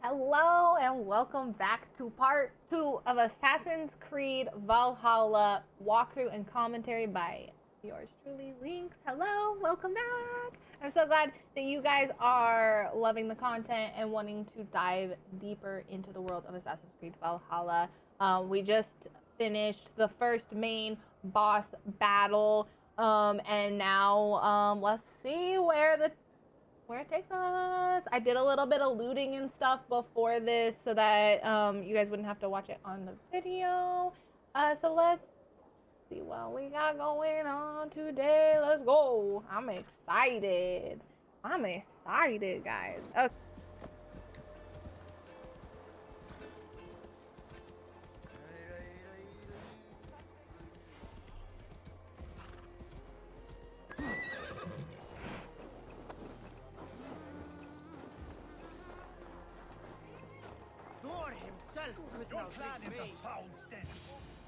Hello and welcome back to part 2 of Assassin's Creed Valhalla walkthrough and commentary by yours truly, Links. Hello, welcome back. I'm so glad that you guys are loving the content and wanting to dive deeper into the world of Assassin's Creed Valhalla. We just finished the first main boss battle, and now let's see where it takes us. I did a little bit of looting and stuff before this so that you guys wouldn't have to watch it on the video. So let's see what we got going on today. Let's go. I'm excited. I'm excited, guys. Okay. Your clan is a foul stench,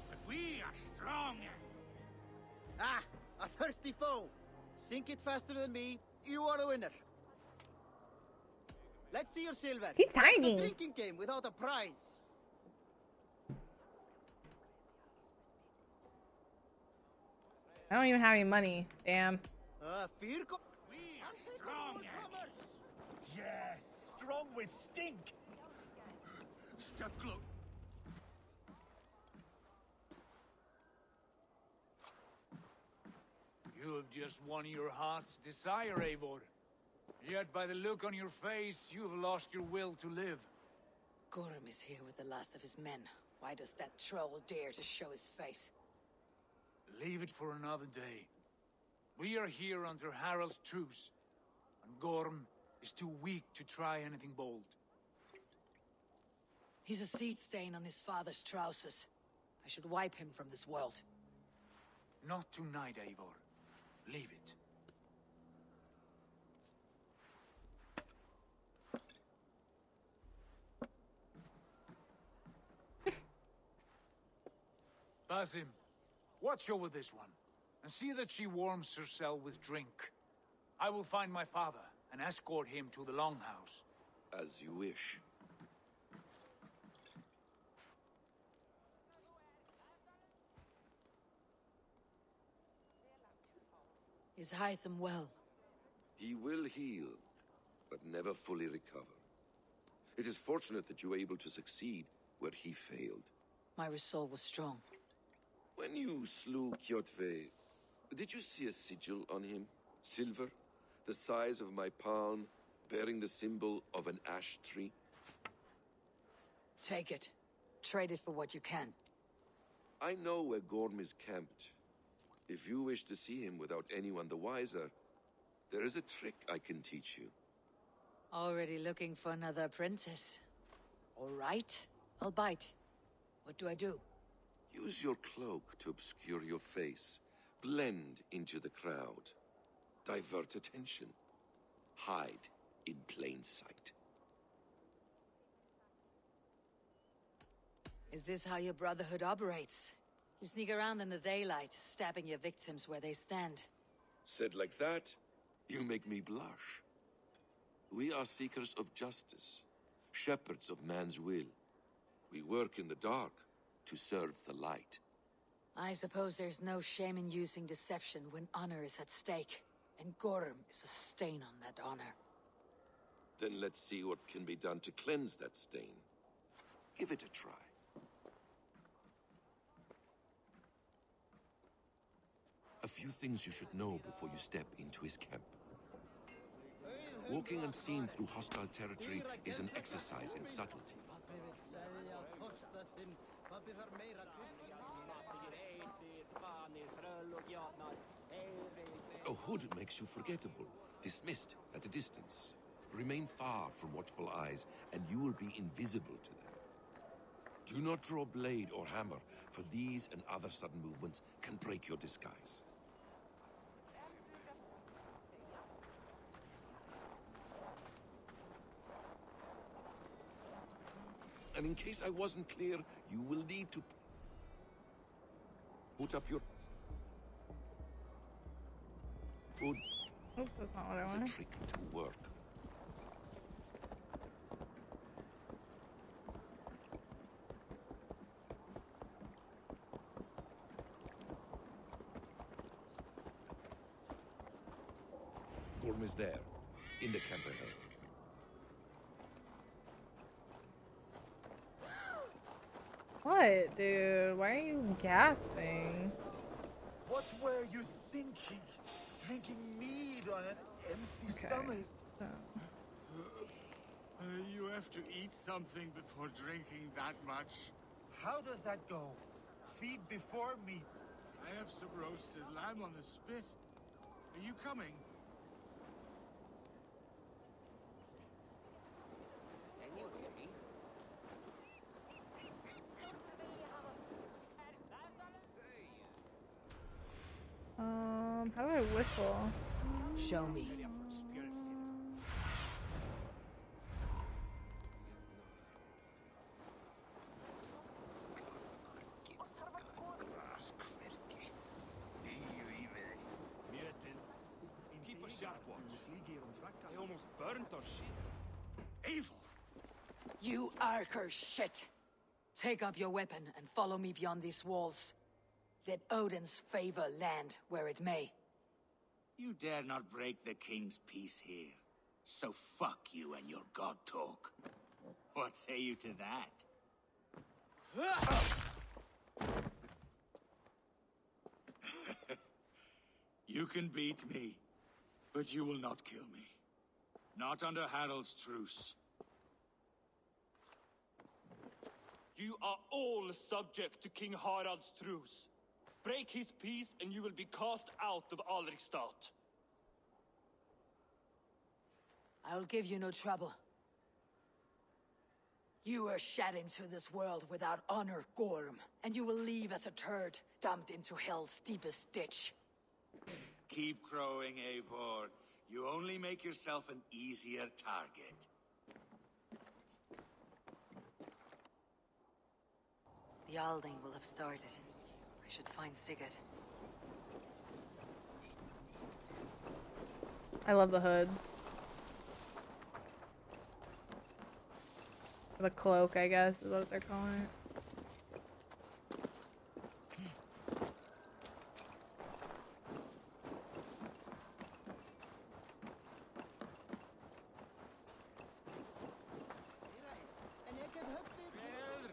but we are strong. Ah, a thirsty foe. Sink it faster than me. You are the winner. Let's see your silver. He's That's tiny. a drinking game without a prize. I don't even have any money. Damn. Fear We are strong. Yes, strong with stink. Step close. You have just won your heart's desire, Eivor. Yet by the look on your face, you have lost your will to live. Gorm is here with the last of his men. Why does that troll dare to show his face? Leave it for another day. We are here under Harald's truce, and Gorm is too weak to try anything bold. He's a seed stain on his father's trousers. I should wipe him from this world. Not tonight, Eivor. Leave it. Basim, watch over this one, and see that she warms herself with drink. I will find my father and escort him to the Longhouse. As you wish. Is Hytham well? He will heal, but never fully recover. It is fortunate that you were able to succeed where he failed. My resolve was strong. When you slew Kjotve, did you see a sigil on him? Silver, the size of my palm, bearing the symbol of an ash tree? Take it. Trade it for what you can. I know where Gorm is camped. If you wish to see him without anyone the wiser, there is a trick I can teach you. Already looking for another princess. All right, I'll bite. What do I do? Use your cloak to obscure your face. Blend into the crowd. Divert attention. Hide in plain sight. Is this how your brotherhood operates? You sneak around in the daylight, stabbing your victims where they stand. Said like that, you make me blush. We are seekers of justice, shepherds of man's will. We work in the dark to serve the light. I suppose there's no shame in using deception when honor is at stake. And Gorm is a stain on that honor. Then let's see what can be done to cleanse that stain. Give it a try. A few things you should know before you step into his camp. Walking unseen through hostile territory is an exercise in subtlety. A hood makes you forgettable, dismissed at a distance. Remain far from watchful eyes, and you will be invisible to them. Do not draw blade or hammer, for these and other sudden movements can break your disguise. And in case I wasn't clear, you will need to put up your hood. Oops, that's not what I The wanted. trick to work. is there, in the camp ahead. What, dude? Why are you gasping? What were you thinking? Drinking mead on an empty stomach? So, You have to eat something before drinking that much. How does that go? Feed before meat. I have some roasted lamb on the spit. Are you coming? how do I whistle? Show me. Keep a sharp watch. They almost burned our ship. Evil! You Arker shit! Take up your weapon and follow me beyond these walls. Let Odin's favor land where it may. You dare not break the king's peace here. So fuck you and your god talk. What say you to that? You can beat me, but you will not kill me. Not under Harald's truce. You are all subject to King Harald's truce. Break his peace and you will be cast out of Alrikstad. I will give you no trouble. You were shed into this world without honor, Gorm, and you will leave as a turd, dumped into hell's deepest ditch. Keep crowing, Eivor. You only make yourself an easier target. The Alding will have started. I should find Sigurd. I love the hoods. The cloak, I guess, is what they're calling it.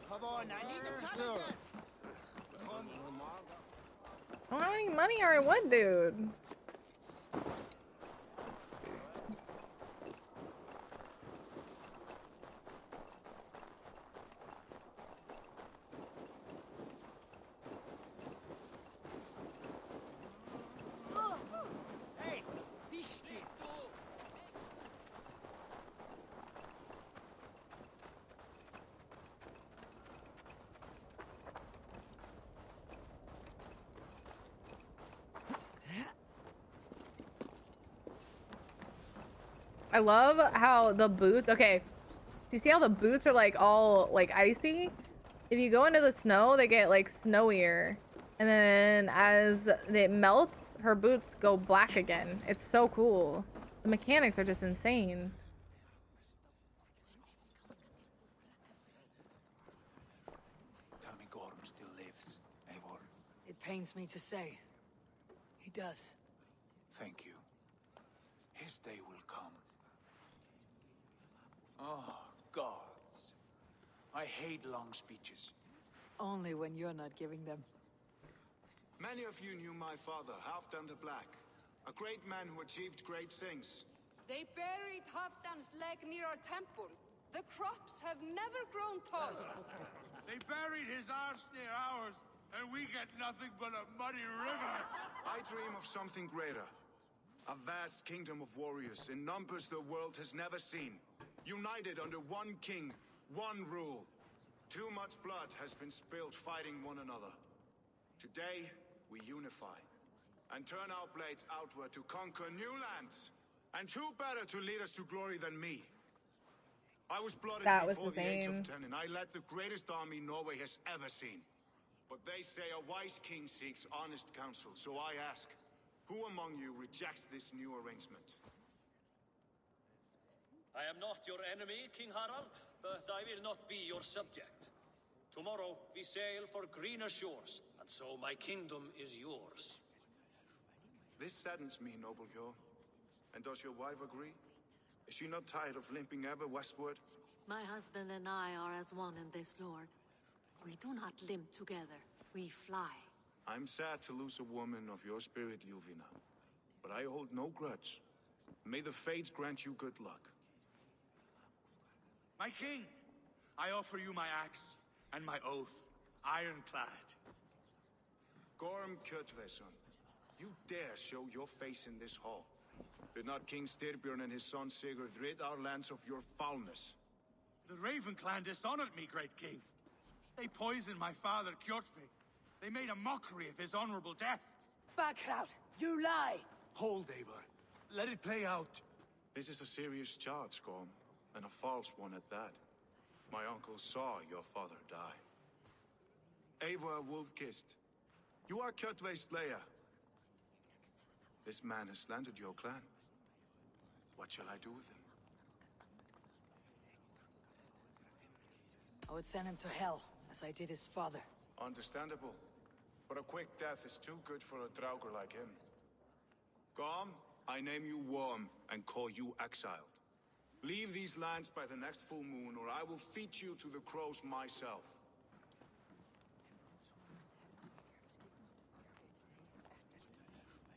Come on, I need to touch it. I don't have any money or I would, dude. I love how the boots, okay, do you see how the boots are like all like icy? If you go into the snow, they get like snowier. And then as it melts, her boots go black again. It's so cool. The mechanics are just insane. Tell me Gorm still lives, Eivor. It pains me to say. He does. Thank you. His day will come. Oh, gods. I hate long speeches. Only when you're not giving them. Many of you knew my father, Halfdan the Black. A great man who achieved great things. They buried Halfdan's leg near our temple. The crops have never grown tall. They buried his arse near ours, and we get nothing but a muddy river. I dream of something greater. A vast kingdom of warriors in numbers the world has never seen. United under one king, one rule. Too much blood has been spilled fighting one another. Today, we unify and turn our blades outward to conquer new lands. And who better to lead us to glory than me? I was blooded before the age of 10, and I led the greatest army Norway has ever seen. But they say a wise king seeks honest counsel, so I ask, who among you rejects this new arrangement? I am not your enemy, King Harald, but I will not be your subject. Tomorrow we sail for greener shores, and so my kingdom is yours. This saddens me, noble Hjor. And does your wife agree? Is she not tired of limping ever westward? My husband and I are as one in this, Lord. We do not limp together. We fly. I'm sad to lose a woman of your spirit, Yuvina. But I hold no grudge. May the fates grant you good luck. My king, I offer you my axe and my oath, ironclad. Gorm Kjotveson, you dare show your face in this hall. Did not King Styrbjörn and his son Sigurd rid our lands of your foulness? The Raven clan dishonored me, great king. They poisoned my father, Kjotve. They made a mockery of his honorable death. Backrout! You lie! Hold, Eivor. Let it play out. This is a serious charge, Gorm, and a false one at that. My uncle saw your father die. Eivor Wolf-Kissed, you are Kjotve's slayer. This man has slandered your clan. What shall I do with him? I would send him to hell, as I did his father. Understandable. But a quick death is too good for a Draugr like him. Gorm, I name you Worm and call you exiled. Leave these lands by the next full moon, or I will feed you to the crows myself.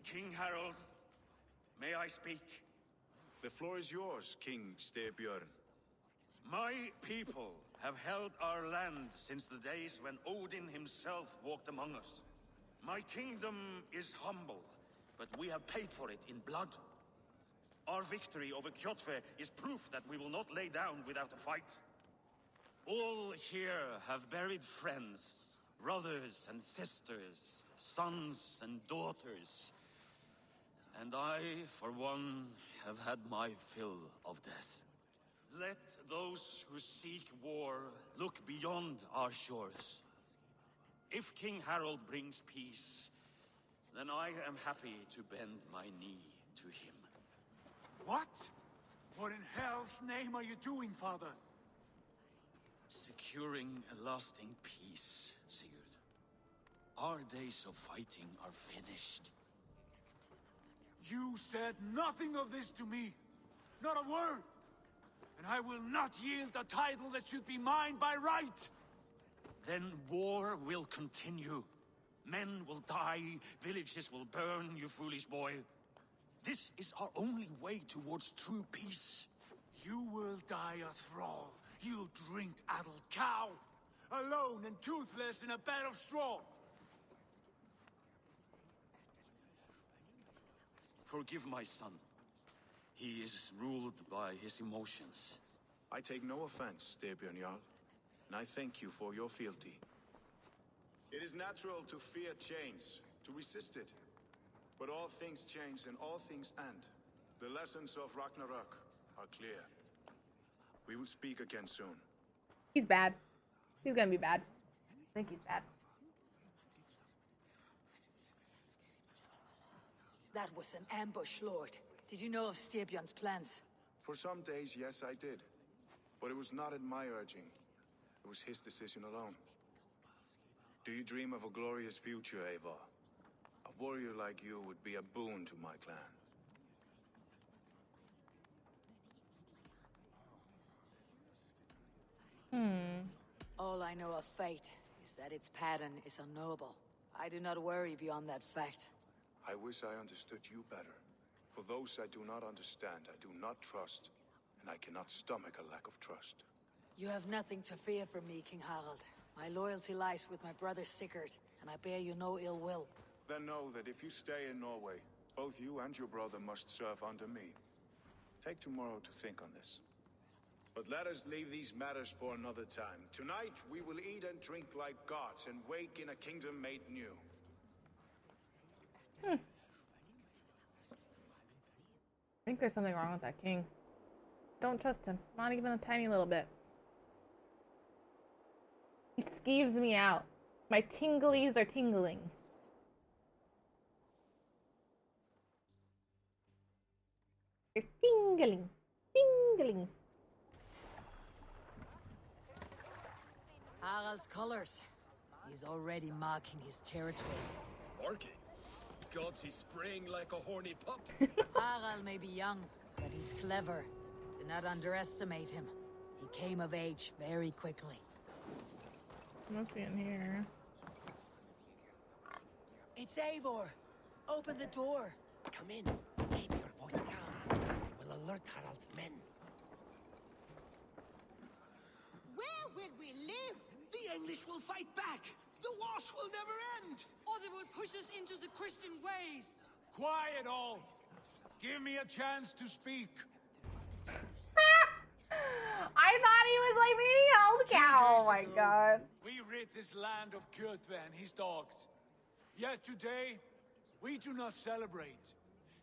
King Harold, may I speak? The floor is yours, King Styrbjörn. My people have held our land since the days when Odin himself walked among us. My kingdom is humble, but we have paid for it in blood. Our victory over Kjotve is proof that we will not lay down without a fight. All here have buried friends, brothers and sisters, sons and daughters. And I, for one, have had my fill of death. Let those who seek war look beyond our shores. If King Harold brings peace, then I am happy to bend my knee to him. What? What in hell's name are you doing, father? Securing a lasting peace, Sigurd. Our days of fighting are finished. You said nothing of this to me. Not a word. And I will not yield a title that should be mine by right. Then war will continue. Men will die, villages will burn, you foolish boy. This is our only way towards true peace. You will die a thrall. You drink-addled cow. Alone and toothless in a bed of straw. Forgive my son. He is ruled by his emotions. I take no offense, Styrbjörn Jarl, and I thank you for your fealty. It is natural to fear change, to resist it. But all things change and all things end. The lessons of Ragnarok are clear. We will speak again soon. He's bad. He's gonna be bad. I think he's bad. That was an ambush, Lord. Did you know of Styrbjörn's plans? For some days, yes, I did. But it was not at my urging. It was his decision alone. Do you dream of a glorious future, Eivor? A warrior like you would be a boon to my clan. All I know of fate is that its pattern is unknowable. I do not worry beyond that fact. I wish I understood you better. For those I do not understand, I do not trust, and I cannot stomach a lack of trust. You have nothing to fear from me, King Harald. My loyalty lies with my brother Sigurd, and I bear you no ill will. Then know that if you stay in Norway, both you and your brother must serve under me. Take tomorrow to think on this. But let us leave these matters for another time. Tonight, we will eat and drink like gods and wake in a kingdom made new. I think there's something wrong with that king. Don't trust him. Not even a tiny little bit. He skeeves me out. My tinglies are tingling. They're tingling. Tingling. Harald's colors. He's already marking his territory. Orky, gods, he's spraying like a horny pup. Harald may be young, but he's clever. Do not underestimate him. He came of age very quickly. Must be in here. It's Eivor. Open the door. Come in. Keep your voice down. We will alert Harald's men. Where will we live? The English will fight back. The wars will never end. Or they will push us into the Christian ways. Quiet all! Give me a chance to speak. I thought he was like being held accountable. Oh my god. We rid this land of Kjotve and his dogs. Yet today, we do not celebrate.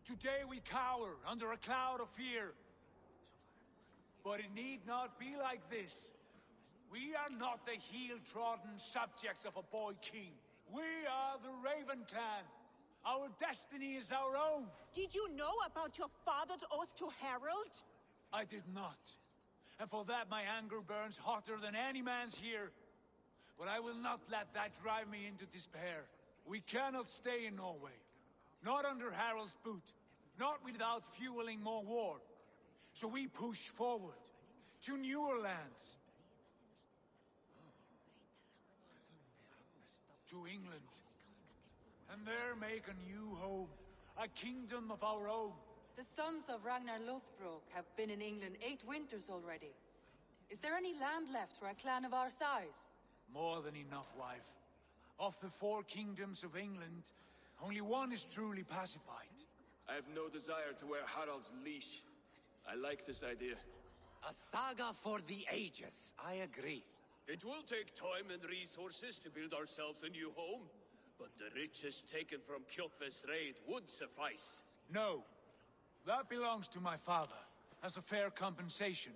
Today we cower under a cloud of fear. But it need not be like this. We are not the heel-trodden subjects of a boy king. We are the Raven clan. Our destiny is our own. Did you know about your father's oath to Harold? I did not. And for that my anger burns hotter than any man's here. But I will not let that drive me into despair. We cannot stay in Norway. Not under Harald's boot. Not without fueling more war. So we push forward to newer lands. To England. And there make a new home. A kingdom of our own. The sons of Ragnar Lothbrok have been in England 8 winters already. Is there any land left for a clan of our size? More than enough, wife. Of the 4 kingdoms of England, only one is truly pacified. I have no desire to wear Harald's leash. I like this idea. A saga for the ages. I agree. It will take time and resources to build ourselves a new home, but the riches taken from Kjotve's raid would suffice. No. That belongs to my father, as a fair compensation.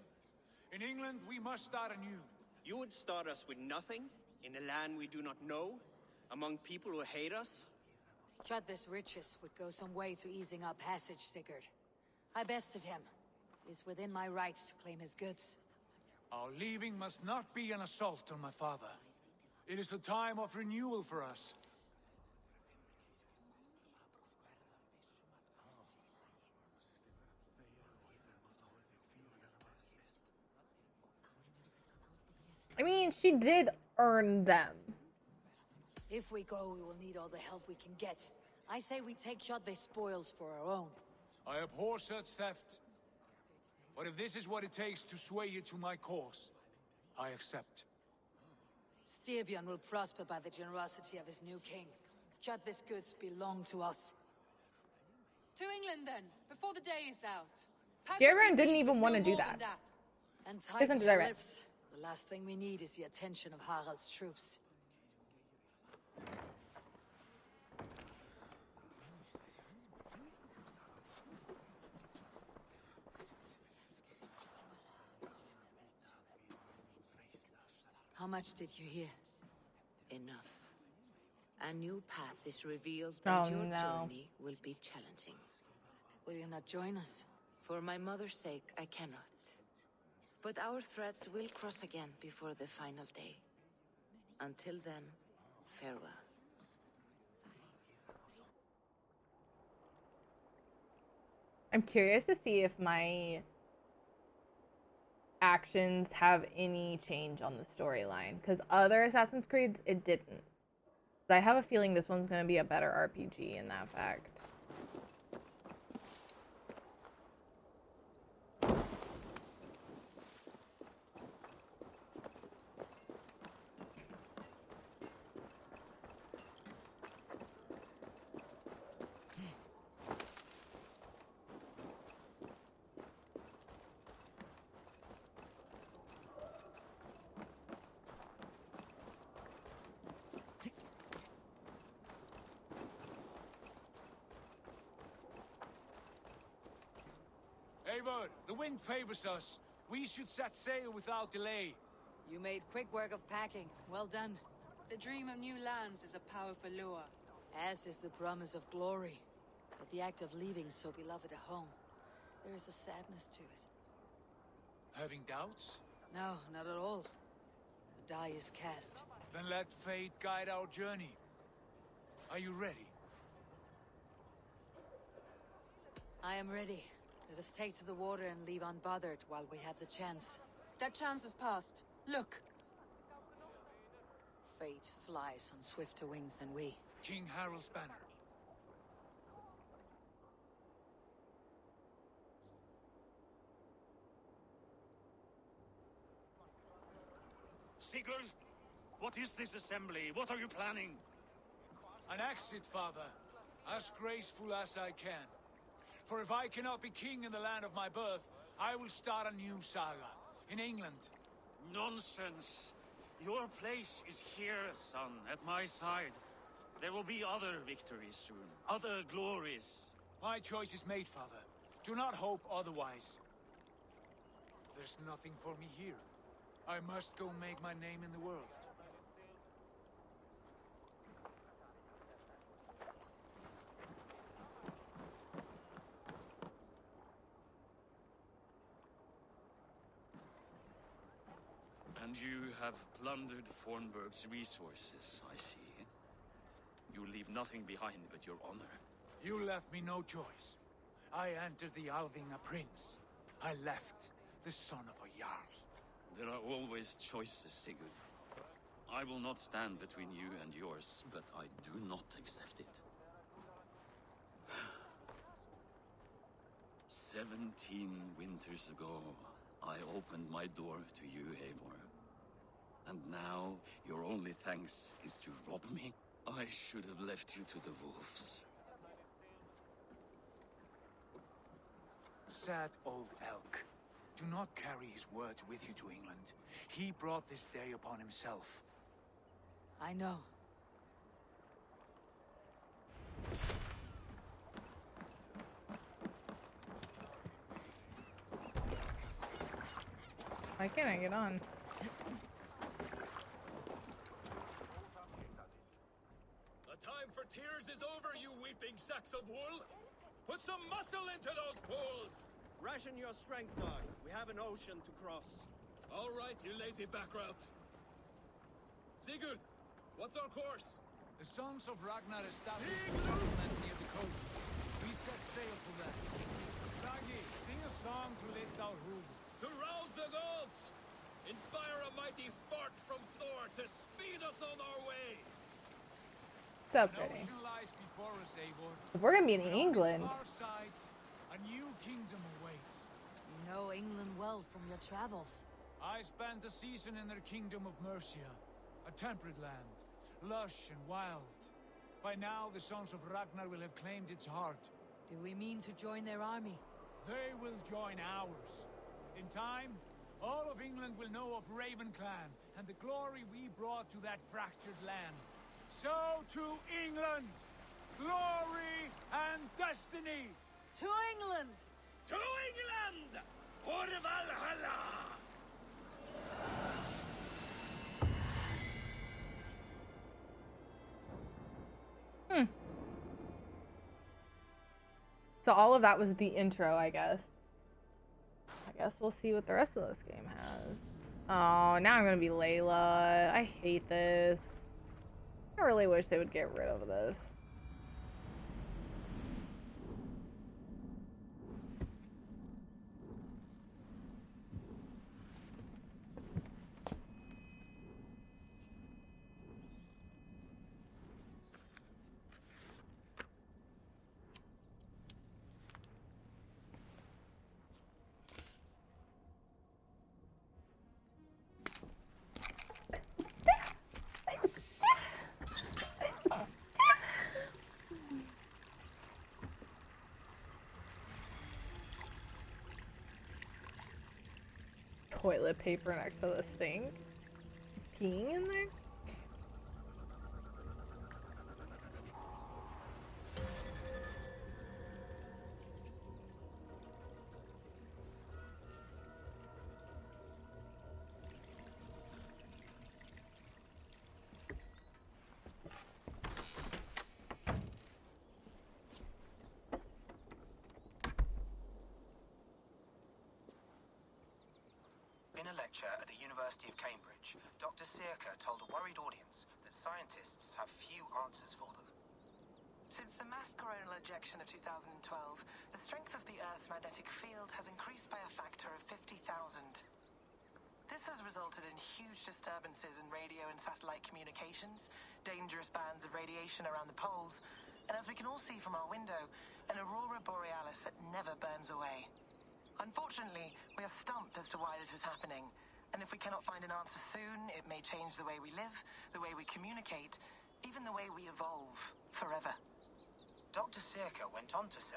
In England, we must start anew. You would start us with nothing? In a land we do not know? Among people who hate us? Kjotve's riches would go some way to easing our passage, Sigurd. I bested him. It is within my rights to claim his goods. Our leaving must not be an assault on my father. It is a time of renewal for us. I mean, she did earn them. If we go, we will need all the help we can get. I say we take Kjotve's spoils for our own. I abhor such theft. But if this is what it takes to sway you to my cause, I accept. Styrbjörn will prosper by the generosity of his new king. Kjotve's goods belong to us. To England then, before the day is out. Styrbjörn didn't even want to do that. And Doesn't tighten deserve your it. lips. The last thing we need is the attention of Harald's troops. How much did you hear? Enough. A new path is revealed Oh, and your no. journey will be challenging. Will you not join us? For my mother's sake, I cannot. But our threads will cross again before the final day. Until then, farewell. I'm curious to see if my actions have any change on the storyline, because other Assassin's Creeds, it didn't. But I have a feeling this one's going to be a better RPG in that fact. Eivor, the wind favors us. We should set sail without delay. You made quick work of packing. Well done. The dream of new lands is a powerful lure. As is the promise of glory. But the act of leaving so beloved a home, there is a sadness to it. Having doubts? No, not at all. The die is cast. Then let fate guide our journey. Are you ready? I am ready. Let us take to the water and leave unbothered while we have the chance. That chance is past. Look! Fate flies on swifter wings than we. King Harald's banner. Sigurd, what is this assembly? What are you planning? An exit, father. As graceful as I can. For if I cannot be king in the land of my birth, I will start a new saga. In England. Nonsense. Your place is here, son, at my side. There will be other victories soon. Other glories. My choice is made, father. Do not hope otherwise. There's nothing for me here. I must go make my name in the world. And you have plundered Fornburg's resources, I see. You leave nothing behind but your honor. You left me no choice. I entered the Alving a prince. I left the son of a jarl. There are always choices, Sigurd. I will not stand between you and yours, but I do not accept it. 17 winters ago, I opened my door to you, Eivor. And now, your only thanks is to rob me? I should have left you to the wolves. Sad old elk. Do not carry his words with you to England. He brought this day upon himself. I know. Why can't I get on? The time for tears is over, you weeping sacks of wool! Put some muscle into those pools! Ration your strength, dog. We have an ocean to cross. All right, you lazy backrout. Sigurd, what's our course? The sons of Ragnar established a settlement near the coast. We set sail for them. Raggi, sing a song to lift our home. To rouse the gods! Inspire a mighty fart from Thor to speed us on our way! What's up, An Jenny? ocean lies before us, Eivor. We're gonna be in And on England. its far side, a new kingdom awaits. You know England well from your travels. I spent a season in their kingdom of Mercia, a temperate land, lush and wild. By now, the sons of Ragnar will have claimed its heart. Do we mean to join their army? They will join ours. In time, all of England will know of Ravenclan and the glory we brought to that fractured land. So to England, glory and destiny! To England! To England! For Valhalla! So all of that was the intro, I guess. I guess we'll see what the rest of this game has. Oh, now I'm gonna be Layla. I hate this. I really wish they would get rid of this. Toilet paper next to the sink? Peeing in there? In a lecture at the University of Cambridge, Dr. Sirka told a worried audience that scientists have few answers for them. Since the mass coronal ejection of 2012, the strength of the Earth's magnetic field has increased by a factor of 50,000. This has resulted in huge disturbances in radio and satellite communications, dangerous bands of radiation around the poles, and as we can all see from our window, an aurora borealis that never burns away. Unfortunately, we are stumped as to why this is happening, and if we cannot find an answer soon, it may change the way we live, the way we communicate, even the way we evolve forever. Dr. Circa went on to say,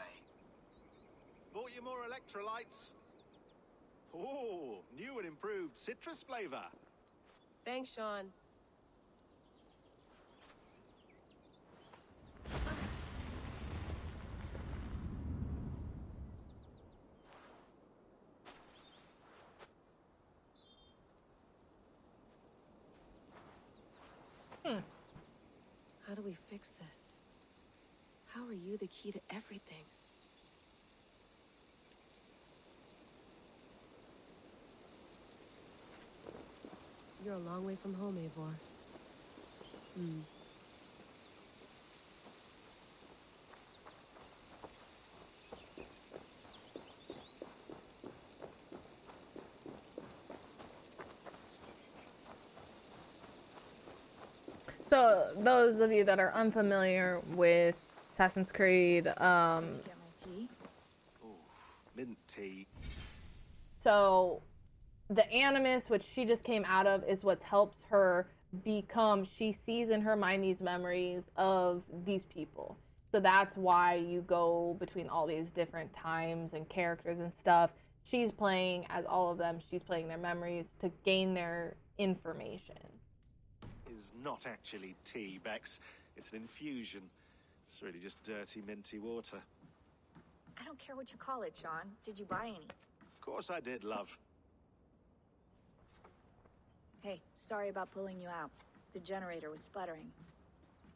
Bought you more electrolytes? Oh, new and improved citrus flavor. Thanks, Sean. How do we fix this? How are you the key to everything? You're a long way from home, Eivor. So, those of you that are unfamiliar with Assassin's Creed, Mint tea. so the Animus, which she just came out of, is what helps her become, she sees in her mind these memories of these people. So that's why you go between all these different times and characters and stuff. She's playing as all of them. She's playing their memories to gain their information. Is not actually tea, Bex. It's an infusion. It's really just dirty, minty water. I don't care what you call it, Sean. Did you buy any? Of course I did, love. Hey, sorry about pulling you out. The generator was sputtering.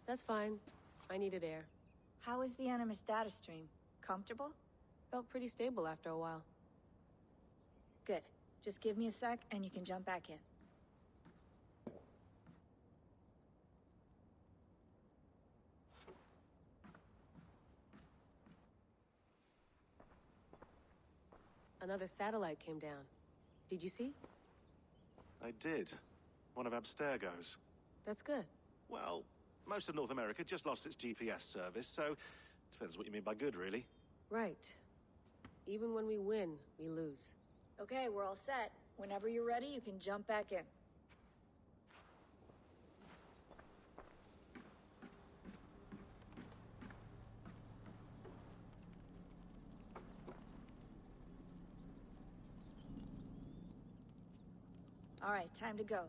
That's fine. I needed air. How is the Animus data stream? Comfortable? Felt pretty stable after a while. Good. Just give me a sec and you can jump back in. Another satellite came down. Did you see? I did. One of Abstergo's. That's good. Well, most of North America just lost its GPS service, so depends what you mean by good, really. Right. Even when we win, we lose. Okay, we're all set. Whenever you're ready, you can jump back in. All right, time to go.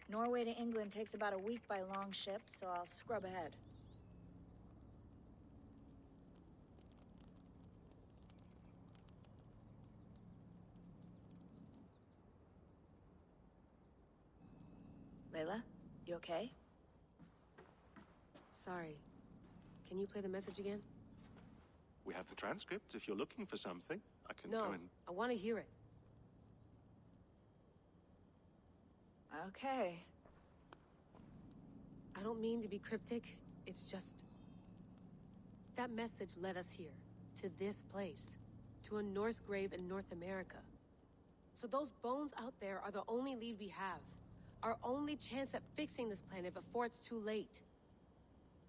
Norway to England takes about a week by long ship, so I'll scrub ahead. Layla, you okay? Sorry. Can you play the message again? We have the transcript. If you're looking for something, I can No, go and... I want to hear it. Okay. I don't mean to be cryptic. It's just... that message led us here. To this place. To a Norse grave in North America. So those bones out there are the only lead we have. Our only chance at fixing this planet before it's too late.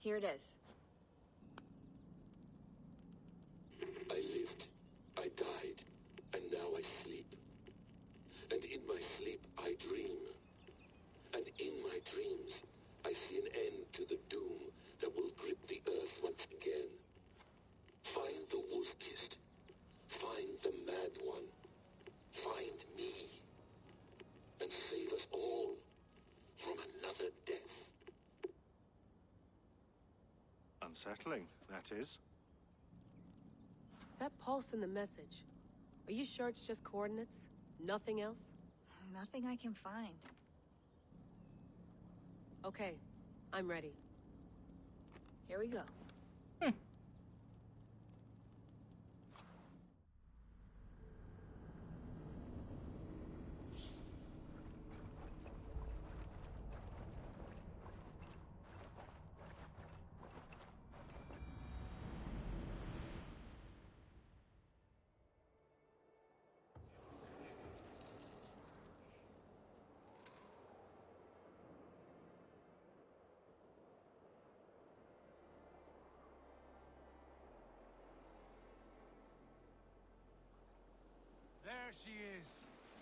Here it is. I lived, I died, and now I sleep. And in my sleep I dream. And in my dreams, I see an end to the doom that will grip the earth once again. Find the wolf-kissed. Find the mad one. Find me. And save us all from another death. Unsettling, that is. That pulse in the message. Are you sure it's just coordinates? Nothing else? Nothing I can find. Okay, I'm ready. Here we go.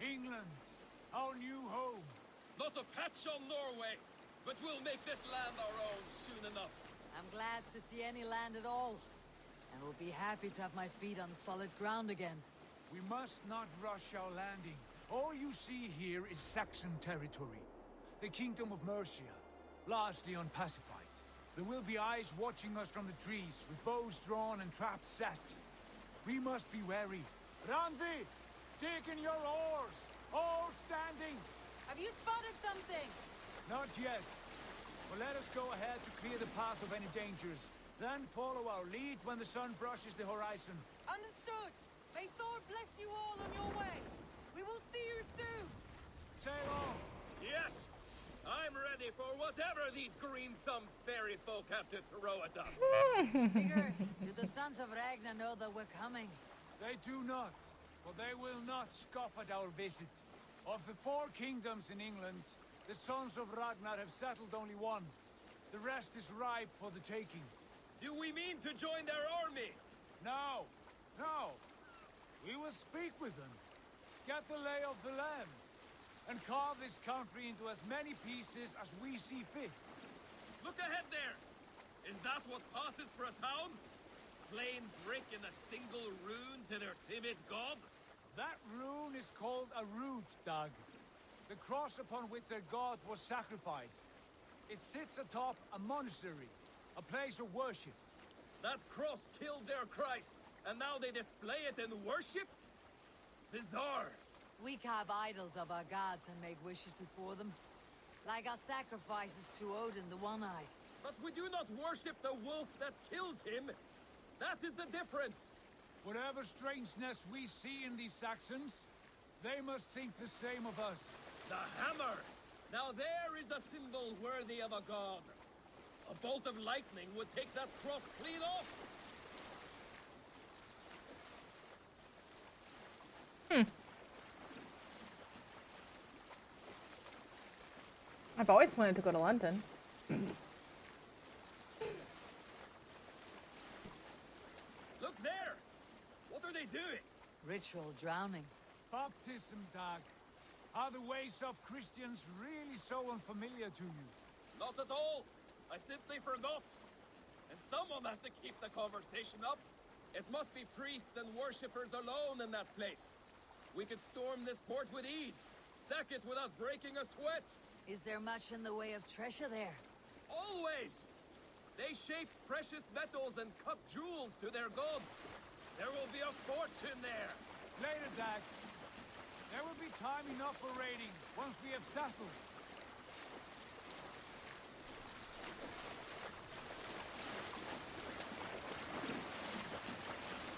England, our new home. Not a patch on Norway, but we'll make this land our own soon enough. I'm glad to see any land at all. And will be happy to have my feet on solid ground again. We must not rush our landing. All you see here is Saxon territory. The Kingdom of Mercia, largely unpacified. There will be eyes watching us from the trees, with bows drawn and traps set. We must be wary. Randi, dig in your oars! All standing! Have you spotted something? Not yet. But let us go ahead to clear the path of any dangers. Then follow our lead when the sun brushes the horizon. Understood. May Thor bless you all on your way. We will see you soon. Sail on. Yes! I'm ready for whatever these green-thumbed fairy folk have to throw at us. Sigurd, do the sons of Ragnar know that we're coming? They do not, for they will not scoff at our visit. Of the 4 kingdoms in England, the sons of Ragnar have settled only one. The rest is ripe for the taking. Do we mean to join their army? No, no. We will speak with them, get the lay of the land, and carve this country into as many pieces as we see fit. Look ahead there! Is that what passes for a town? Plain brick in a single rune to their timid god? That rune is called a root, Doug. The cross upon which their god was sacrificed. It sits atop a monastery, a place of worship. That cross killed their Christ, and now they display it in worship? Bizarre. We carve idols of our gods and make wishes before them. Like our sacrifices to Odin, the One-Eyed. But we do not worship the wolf that kills him. That is the difference. Whatever strangeness we see in these Saxons, they must think the same of us. The hammer! Now there is a symbol worthy of a god. A bolt of lightning would take that cross clean off. I've always wanted to go to London. Look there! What are they doing? Ritual drowning. Baptism, Doug. Are the ways of Christians really so unfamiliar to you? Not at all. I simply forgot. And someone has to keep the conversation up. It must be priests and worshippers alone in that place. We could storm this port with ease. Sack it without breaking a sweat. Is there much in the way of treasure there? Always! They shape precious metals and cut jewels to their gods. There will be a fortune there. Later, Dag. There will be time enough for raiding once we have settled.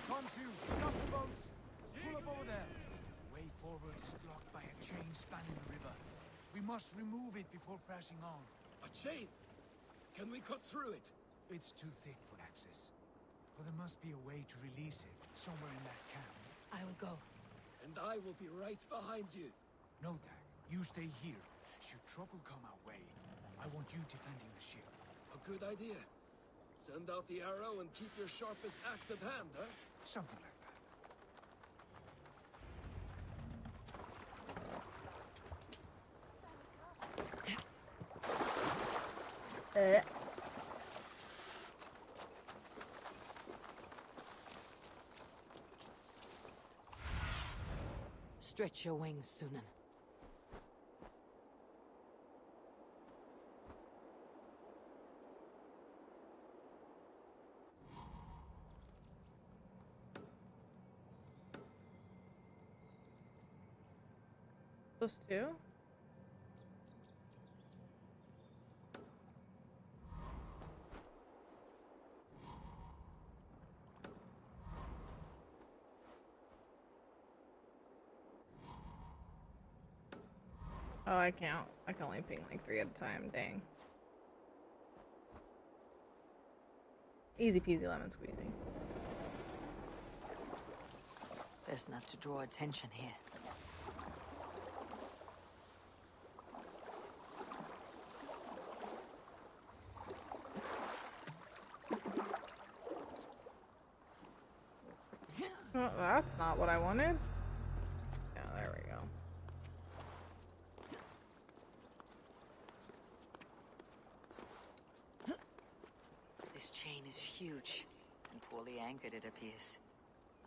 Come to, stop the boats. Pull up over there. The way forward is blocked by a chain spanning the river. We must remove it before pressing on. A chain? Can we cut through it? It's too thick for access. But there must be a way to release it somewhere in that camp. I will go. And I will be right behind you. No, Dag. You stay here. Should trouble come our way, I want you defending the ship. A good idea. Send out the arrow and keep your sharpest axe at hand, huh? Something like that. Stretch your wings, Sunan. Those two? Oh, I can't. I can only ping like 3 at a time. Dang. Easy peasy lemon squeezy. Best not to draw attention here. Well, that's not what I wanted. Yeah, there we go. This chain is huge, and poorly anchored it appears.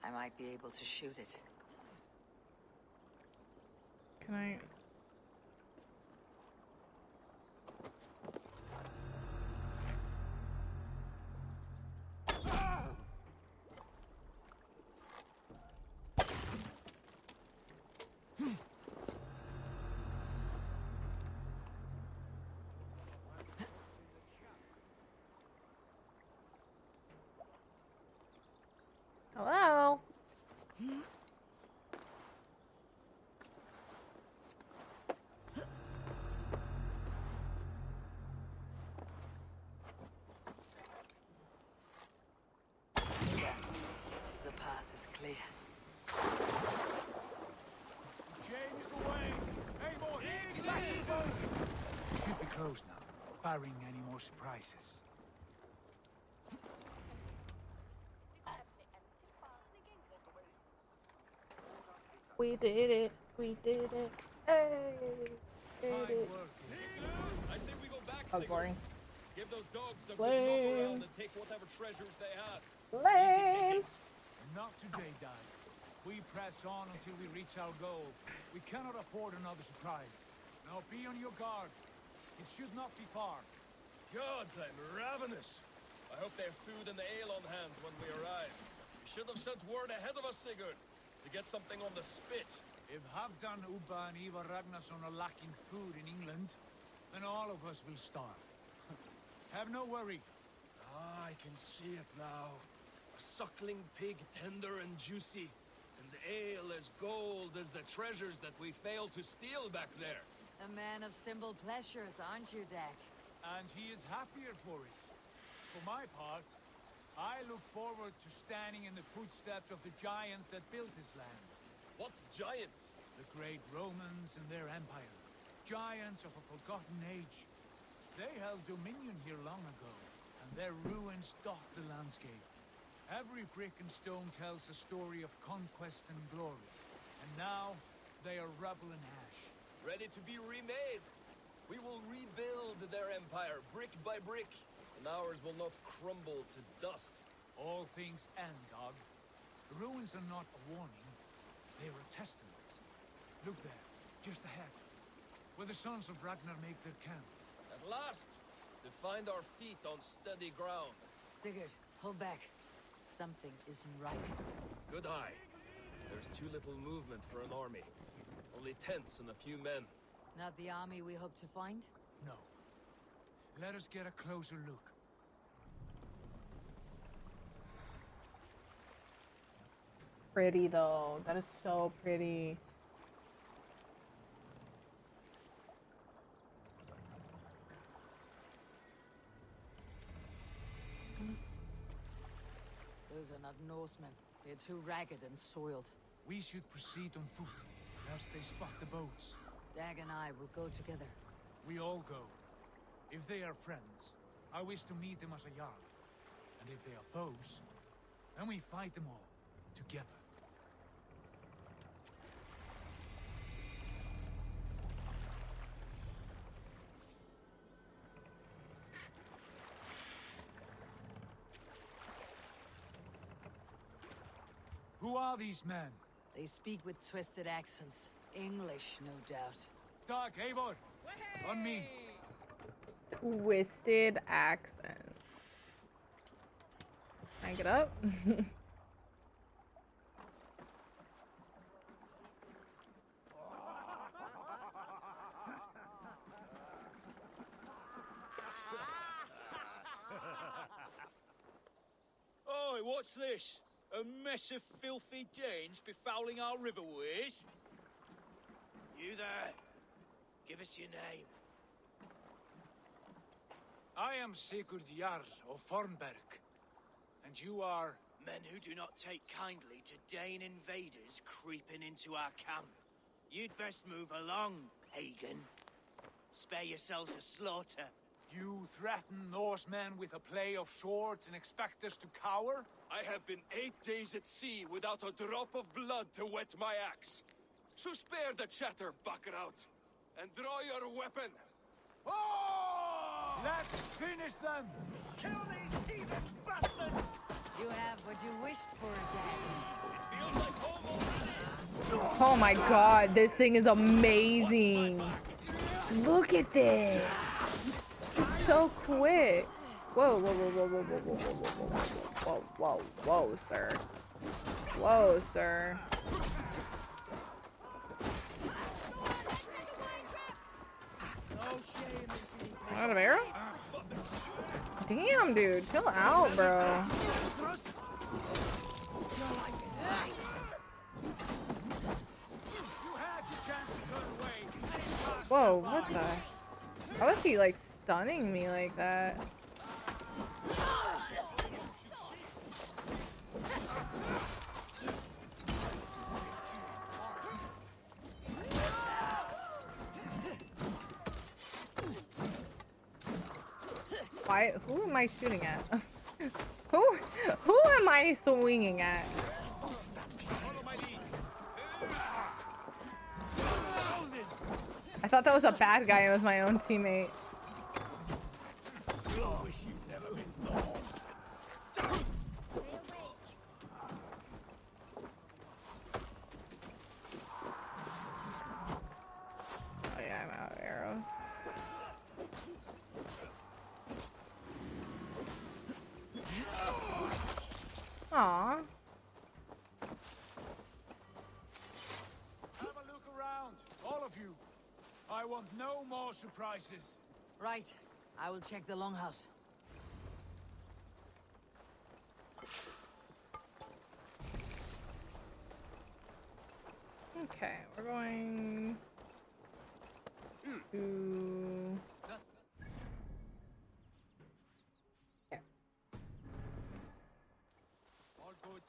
I might be able to shoot it. Can I? Hello? The path is clear. Chain is away! Hey, boy! Get back to the boat! We should be closed now, barring any more surprises. We did it. We did it. Hey! Did Fine it. work. I say we go back, That was Sigurd. boring. Give those dogs a good Lame. knock around and take whatever treasures they have. Lame! Not today, Dad. We press on until we reach our goal. We cannot afford another surprise. Now be on your guard. It should not be far. Gods, I'm ravenous. I hope they have food and ale on hand when we arrive. You should have sent word ahead of us, Sigurd, to get something on the spit. If Halfdan, Ubba, and Ivar Ragnarsson are lacking food in England, then all of us will starve. Have no worry. Ah, I can see it now. A suckling pig, tender and juicy, and ale as gold as the treasures that we failed to steal back there. A man of simple pleasures, aren't you, Dak? And he is happier for it. For my part, I look forward to standing in the footsteps of the giants that built this land. What giants? The great Romans and their empire. Giants of a forgotten age. They held dominion here long ago, and their ruins dot the landscape. Every brick and stone tells a story of conquest and glory. And now, they are rubble and ash. Ready to be remade. We will rebuild their empire, brick by brick, and ours will not crumble to dust. All things end, dog. The ruins are not a warning. They are a testament. Look there, just ahead, where the sons of Ragnar make their camp. At last, to find our feet on steady ground. Sigurd, hold back. Something isn't right. Good eye. There's too little movement for an army. Only tents and a few men. Not the army we hope to find? No. Let us get a closer look. Pretty though. That is so pretty. Those are not Norsemen. They're too ragged and soiled. We should proceed on foot, lest they spot the boats. Dag and I will go together. We all go. If they are friends, I wish to meet them as a jarl. And if they are foes, then we fight them all, together. Who are these men? They speak with twisted accents. English, no doubt. Doc, Eivor, on me. Twisted accent. Can I get up? Oi, what's this? A mess of filthy Danes befouling our riverways? You there? Give us your name. I am Sigurd Jarl of Fornberg. And you are? Men who do not take kindly to Dane invaders creeping into our camp. You'd best move along, pagan. Spare yourselves a slaughter. You threaten Norsemen with a play of swords and expect us to cower? I have been 8 days at sea without a drop of blood to wet my axe. So spare the chatter, Baccarat, and draw your weapon. Oh! Let's finish them! Kill these heathen bastards! You have what you wished for, Dad. Oh my god, this thing is amazing. Look at this. It's so quick. Whoa, whoa, whoa, whoa, whoa, whoa, whoa, whoa, whoa, whoa, whoa, whoa, sir. Whoa, sir. Out of arrow? Damn, dude, chill out, bro. Whoa, what the? How is he like stunning me like that? Why? Who am I shooting at? Who am I swinging at? I thought that was a bad guy. It was my own teammate. Oh yeah, I'm out of arrows. Aww. Have a look around, all of you. I want no more surprises. Right. I will check the longhouse. Okay, we're going to... Yeah. All good.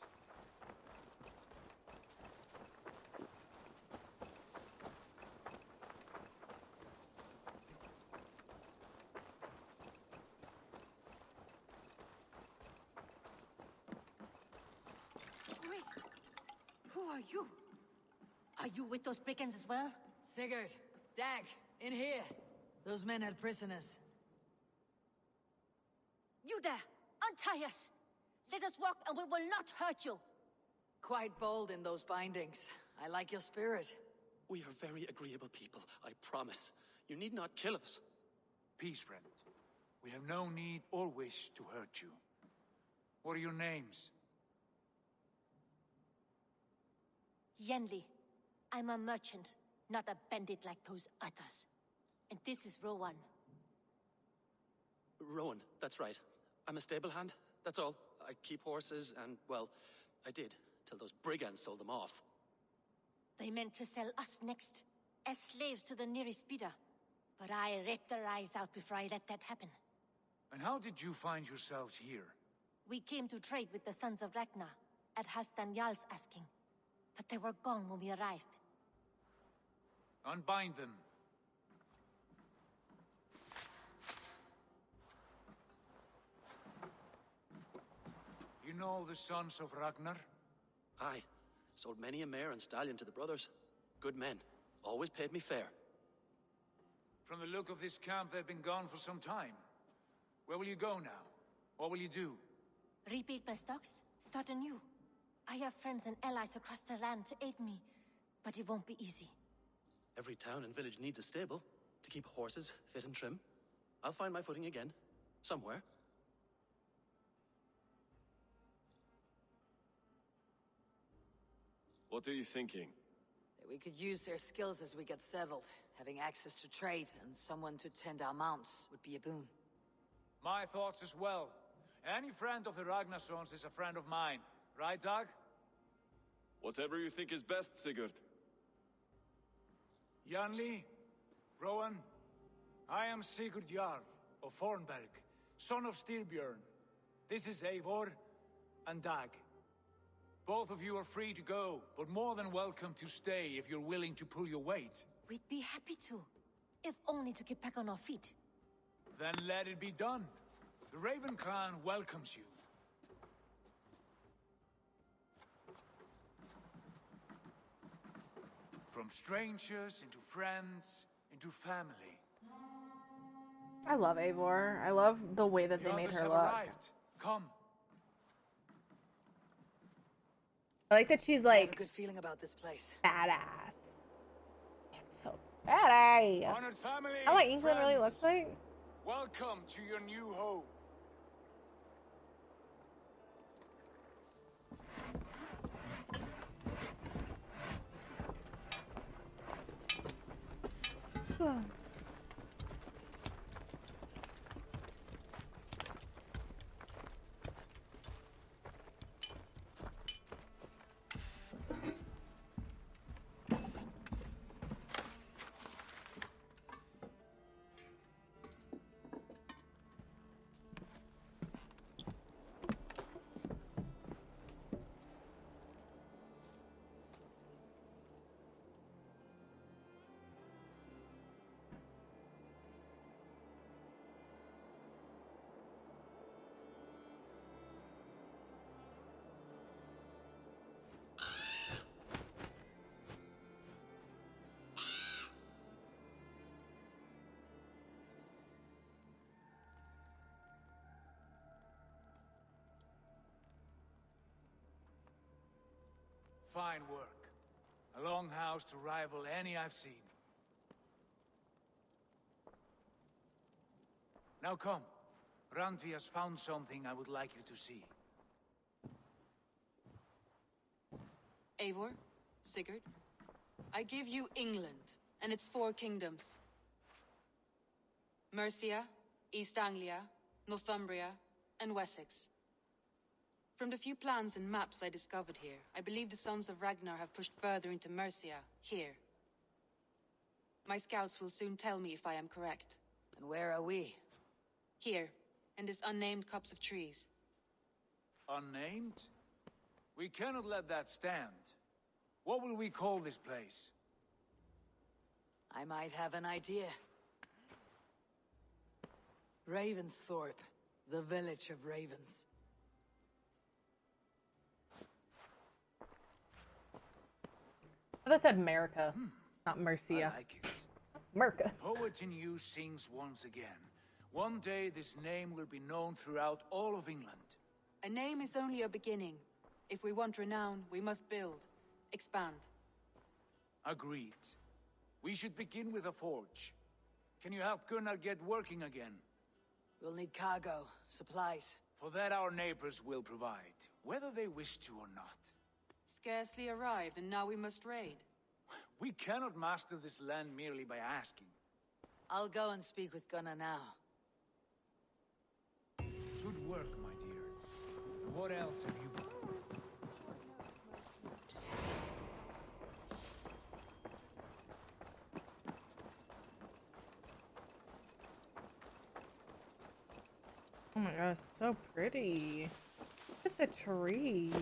Wait. Who are you? Are you with those brigands as well? Sigurd, Dag, in here. Those men had prisoners. You there! Untie us! Let us walk and we will not hurt you! Quite bold in those bindings. I like your spirit. We are very agreeable people, I promise. You need not kill us. Peace, friend. We have no need or wish to hurt you. What are your names? Yenli. I'm a merchant, not a bandit like those others. And this is Rowan. Rowan, that's right. I'm a stable hand, that's all. I keep horses and, well, I did, till those brigands sold them off. They meant to sell us next, as slaves to the nearest bidder. But I ripped their eyes out before I let that happen. And how did you find yourselves here? We came to trade with the Sons of Ragnar, at Halfdan Jarl's asking. But they were gone when we arrived. Unbind them. You know the Sons of Ragnar? Aye. Sold many a mare and stallion to the brothers. Good men. Always paid me fair. From the look of this camp, they've been gone for some time. Where will you go now? What will you do? Rebuild my stocks, start anew. I have friends and allies across the land to aid me, but it won't be easy. Every town and village needs a stable to keep horses fit and trim. I'll find my footing again. Somewhere. What are you thinking? That we could use their skills as we get settled. Having access to trade and someone to tend our mounts would be a boon. My thoughts as well. Any friend of the Ragnarsons is a friend of mine. Right, Dag? Whatever you think is best, Sigurd. Janli, Rowan, I am Sigurd Jarl of Fornberg, son of Styrbjörn. This is Eivor and Dag. Both of you are free to go, but more than welcome to stay if you're willing to pull your weight. We'd be happy to, if only to get back on our feet. Then let it be done. The Raven clan welcomes you. From strangers into friends, into family. I love Eivor. I love the way that they made her look. Arrived. Come. I like that she's I have like a good feeling about this place. badass. It's so pretty. Honored family. How what England really friends, looks like? Welcome to your new home. Fine work. A longhouse to rival any I've seen. Now come. Randvi has found something I would like you to see. Eivor, Sigurd, I give you England and its 4 kingdoms. Mercia, East Anglia, Northumbria, and Wessex. From the few plans and maps I discovered here, I believe the Sons of Ragnar have pushed further into Mercia, here. My scouts will soon tell me if I am correct. And where are we? Here, in this unnamed copse of trees. Unnamed? We cannot let that stand. What will we call this place? I might have an idea. Ravensthorpe, the village of ravens. I thought I said America, not Mercia. I like it. Merca. Poet in you sings once again. One day this name will be known throughout all of England. A name is only a beginning. If we want renown, we must build, expand. Agreed. We should begin with a forge. Can you help Gunnar get working again? We'll need cargo, supplies. For that our neighbors will provide, whether they wish to or not. Scarcely arrived, and now we must raid. We cannot master this land merely by asking. I'll go and speak with Gunnar now. Good work, my dear. What else have you found? Oh my gosh, so pretty. Look at the trees.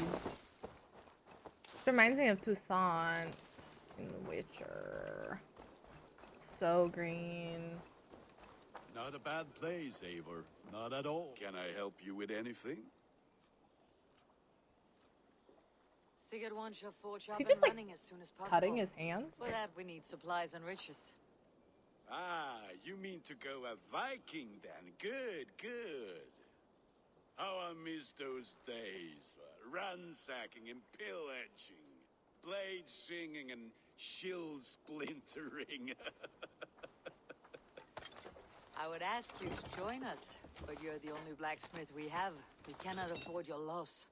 It reminds me of Toussaint in The Witcher. So green. Not a bad place, Eivor. Not at all. Can I help you with anything? Sigurd wants your forge up he and just, like, running as soon as possible. cutting his hands? For that, we need supplies and riches. Ah, you mean to go a Viking then? Good, good. How I miss those days. Ransacking and pillaging. Blade singing and shield splintering. I would ask you to join us, but you're the only blacksmith we have. We cannot afford your loss.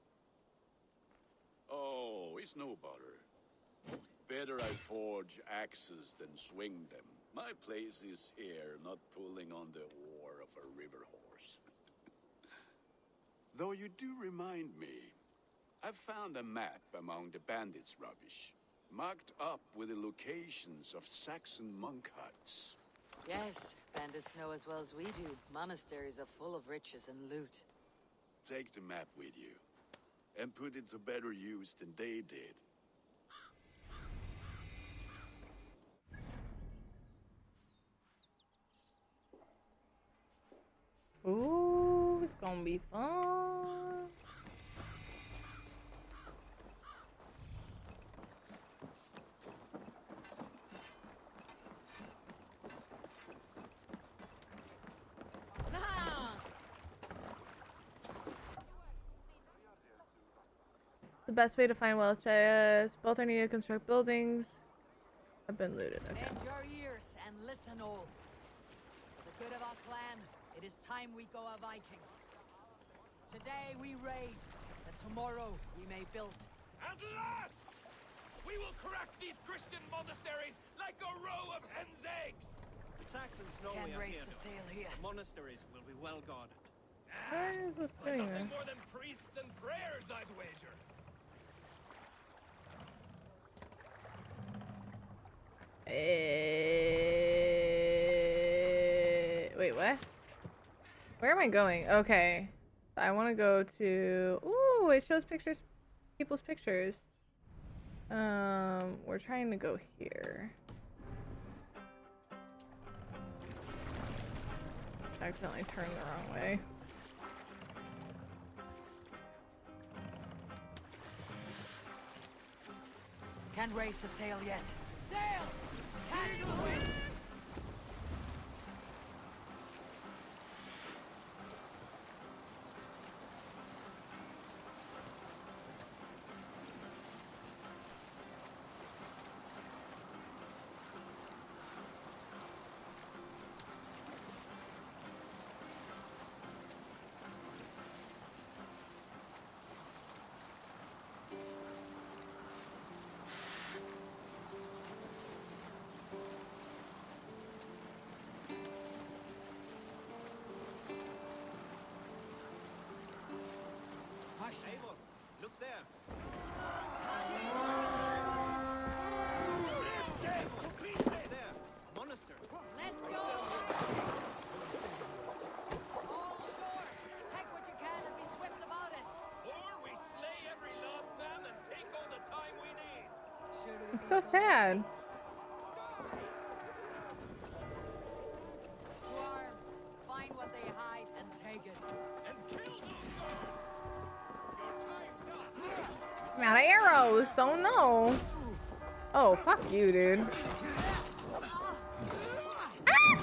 Oh, it's no bother. Better I forge axes than swing them. My place is here, not pulling on the oar of a river horse. Though you do remind me, I've found a map among the bandits' rubbish, marked up with the locations of Saxon monk huts. Yes, bandits know as well as we do. Monasteries are full of riches and loot. Take the map with you, and put it to better use than they did. Ooh, it's gonna be fun. the best way to find wealth chests. Both are needed to construct buildings. Have been looted. Okay. Bend your ears and listen all. For the good of our clan, it is time we go a Viking. Today we raid, and tomorrow we may build. At last! We will crack these Christian monasteries like a row of hen's eggs! The Saxons know we Can't are raise here, the though. sail here. Monasteries will be well guarded. Where is this But thing? nothing more than priests and prayers, I'd wager. Wait, what? Where am I going? Okay. I want to go to... Ooh, it shows pictures, people's pictures. We're trying to go here. Accidentally turned the wrong way. Can't raise the sail yet. Sail! Catch the wind! Eivor, look there. There, monastery. Let's go! All ashore! Take what you can and be swift about it! Or we slay every last man and take all the time we need. It's so sad. To arms! Find what they hide and take it. And kill those guards! Your time's up! I'm out of arrows, so no. Oh, fuck you, dude. Ah!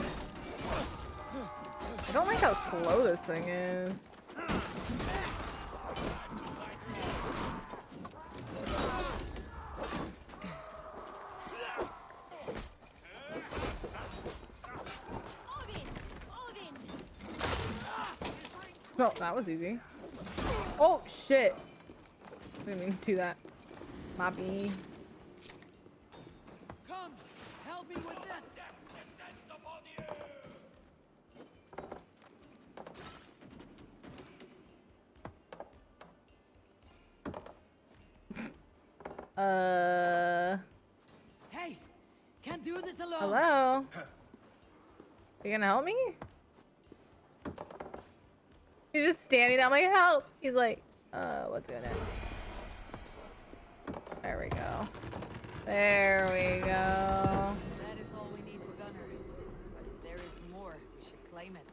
I don't like how slow this thing is. Oh, that was easy. Oh, shit. Didn't mean to do that. Moppy. Come! Help me with this! Descends upon you! Hey! Can't do this alone! Hello? You gonna help me? He's just standing there. I'm like, help! He's like, what's gonna... There we go. There we go. That is all we need for Gunner. But if there is more, we should claim it.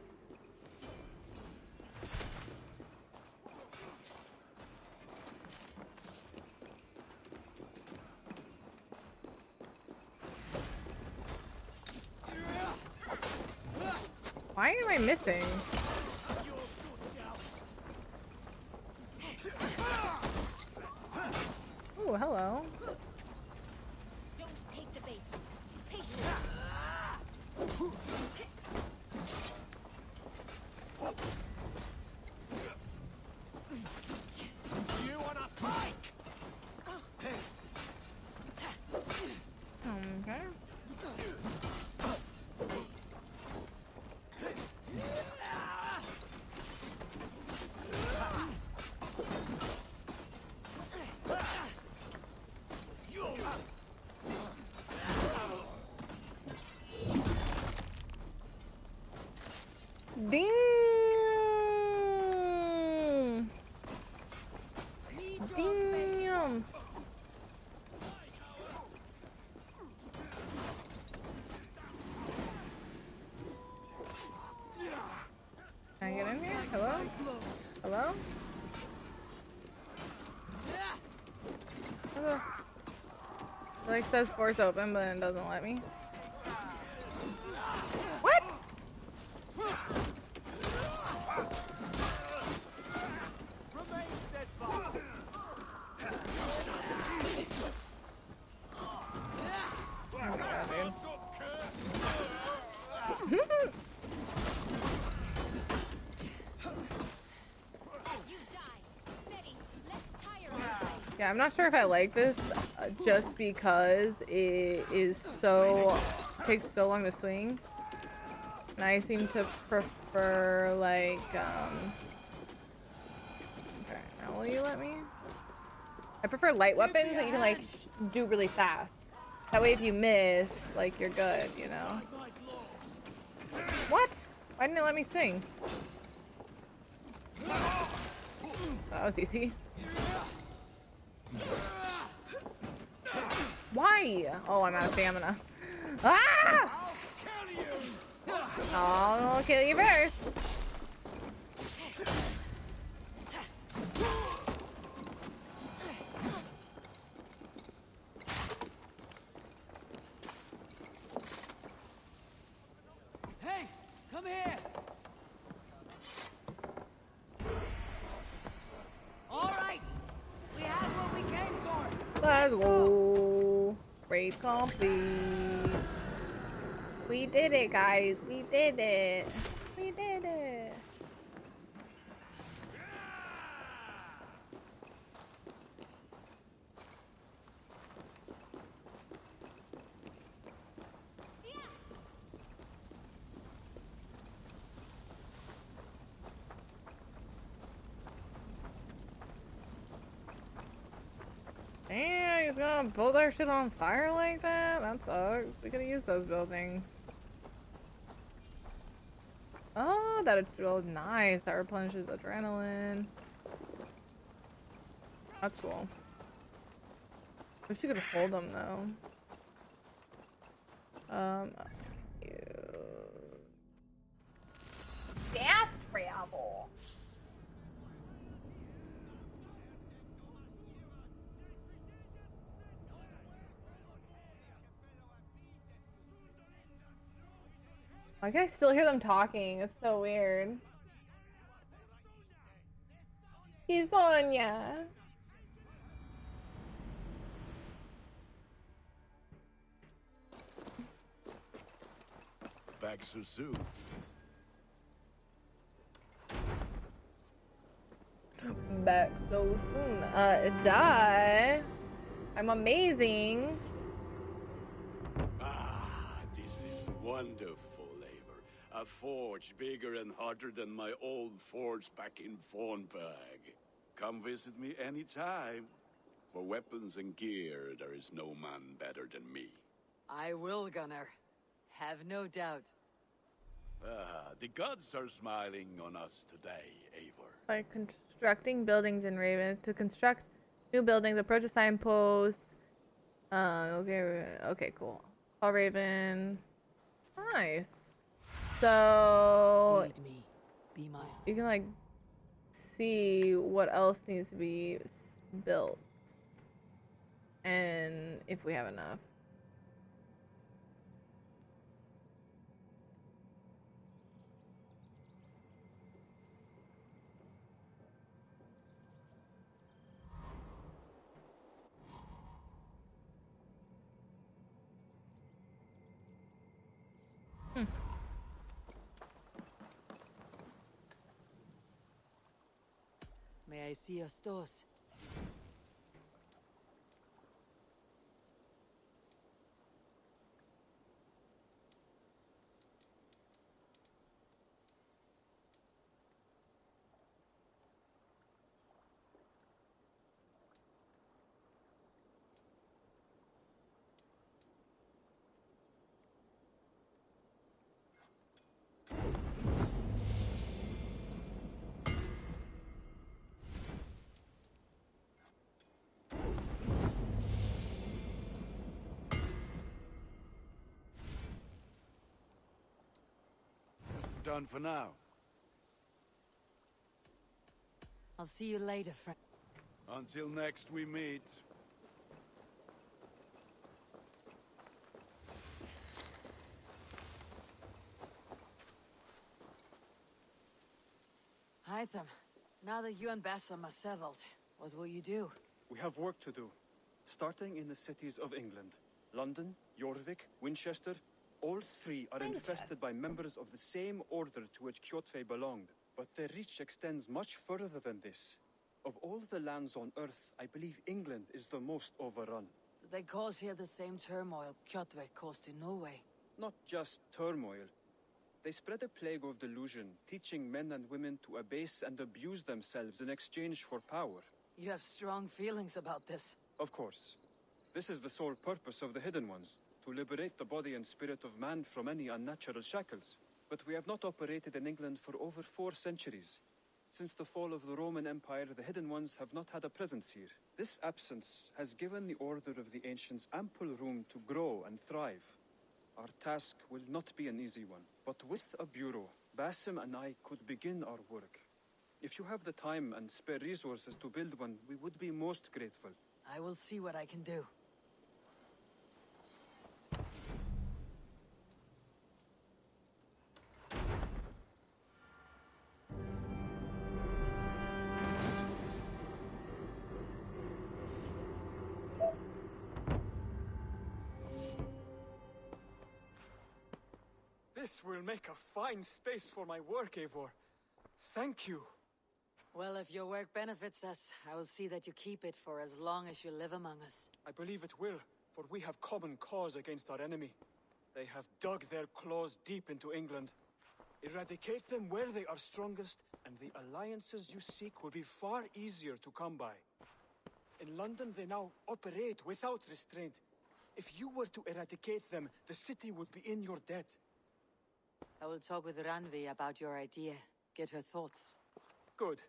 Why am I missing? Oh, hello. Don't take the bait. Patience. You want a pike? Okay. Damn! Damn! Can I get in here? Hello? Hello? Hello? It like says force open, but it doesn't let me. What? Remain steadfast. Yeah, I'm not sure if I like this just because it is so takes so long to swing. And I seem to prefer like okay, now will you let me? I prefer light weapons that you can like do really fast. That way if you miss, like you're good, you know. What? Why didn't it let me swing? That was easy. Why? Oh, I'm out of stamina. Ah! I'll kill you first. Hey, come here. All right, we have what we came for. Let's go. Raid complete. We did it, guys. We did it. We did it. Damn, he's gonna build our shit on fire like that? That sucks. We could use those buildings. Oh, that feels nice. That replenishes adrenaline. That's cool. Wish you could hold them though. Fast travel. Why can I still hear them talking? It's so weird. He's on ya. Back so soon. Back so soon. Die. I'm amazing. Ah, this is wonderful labor. A forge bigger and harder than my old forge back in Fornberg. Come visit me anytime. For weapons and gear, there is no man better than me. I will, Gunnar. Have no doubt. Ah, the gods are smiling on us today, Eivor. By constructing buildings in Raven. To construct new buildings, approach a signpost. Okay, cool. Call Raven. Nice. So Aid me. Be mine. you can like see what else needs to be built, and if we have enough. May I see your stores? Done for now. I'll see you later, friend. Until next we meet. Hytham, now that you and Bassam are settled, what will you do? We have work to do. Starting in the cities of England. London, Jorvik, Winchester. All three are infested by members of the same order to which Kjotve belonged. But their reach extends much further than this. Of all the lands on Earth, I believe England is the most overrun. Do they cause here the same turmoil Kjotve caused in Norway? Not just turmoil. They spread a plague of delusion, teaching men and women to abase and abuse themselves in exchange for power. You have strong feelings about this. Of course. This is the sole purpose of the Hidden Ones, to liberate the body and spirit of man from any unnatural shackles. But we have not operated in England for over 4 centuries. Since the fall of the Roman Empire, the Hidden Ones have not had a presence here. This absence has given the Order of the Ancients ample room to grow and thrive. Our task will not be an easy one, but with a bureau, Basim and I could begin our work. If you have the time and spare resources to build one, we would be most grateful. I will see what I can do. This will make a fine space for my work, Eivor. Thank you. Well, if your work benefits us, I will see that you keep it for as long as you live among us. I believe it will, for we have common cause against our enemy. They have dug their claws deep into England. Eradicate them where they are strongest, and the alliances you seek will be far easier to come by. In London, they now operate without restraint. If you were to eradicate them, the city would be in your debt. I will talk with Ranvi about your idea. Get her thoughts. Good.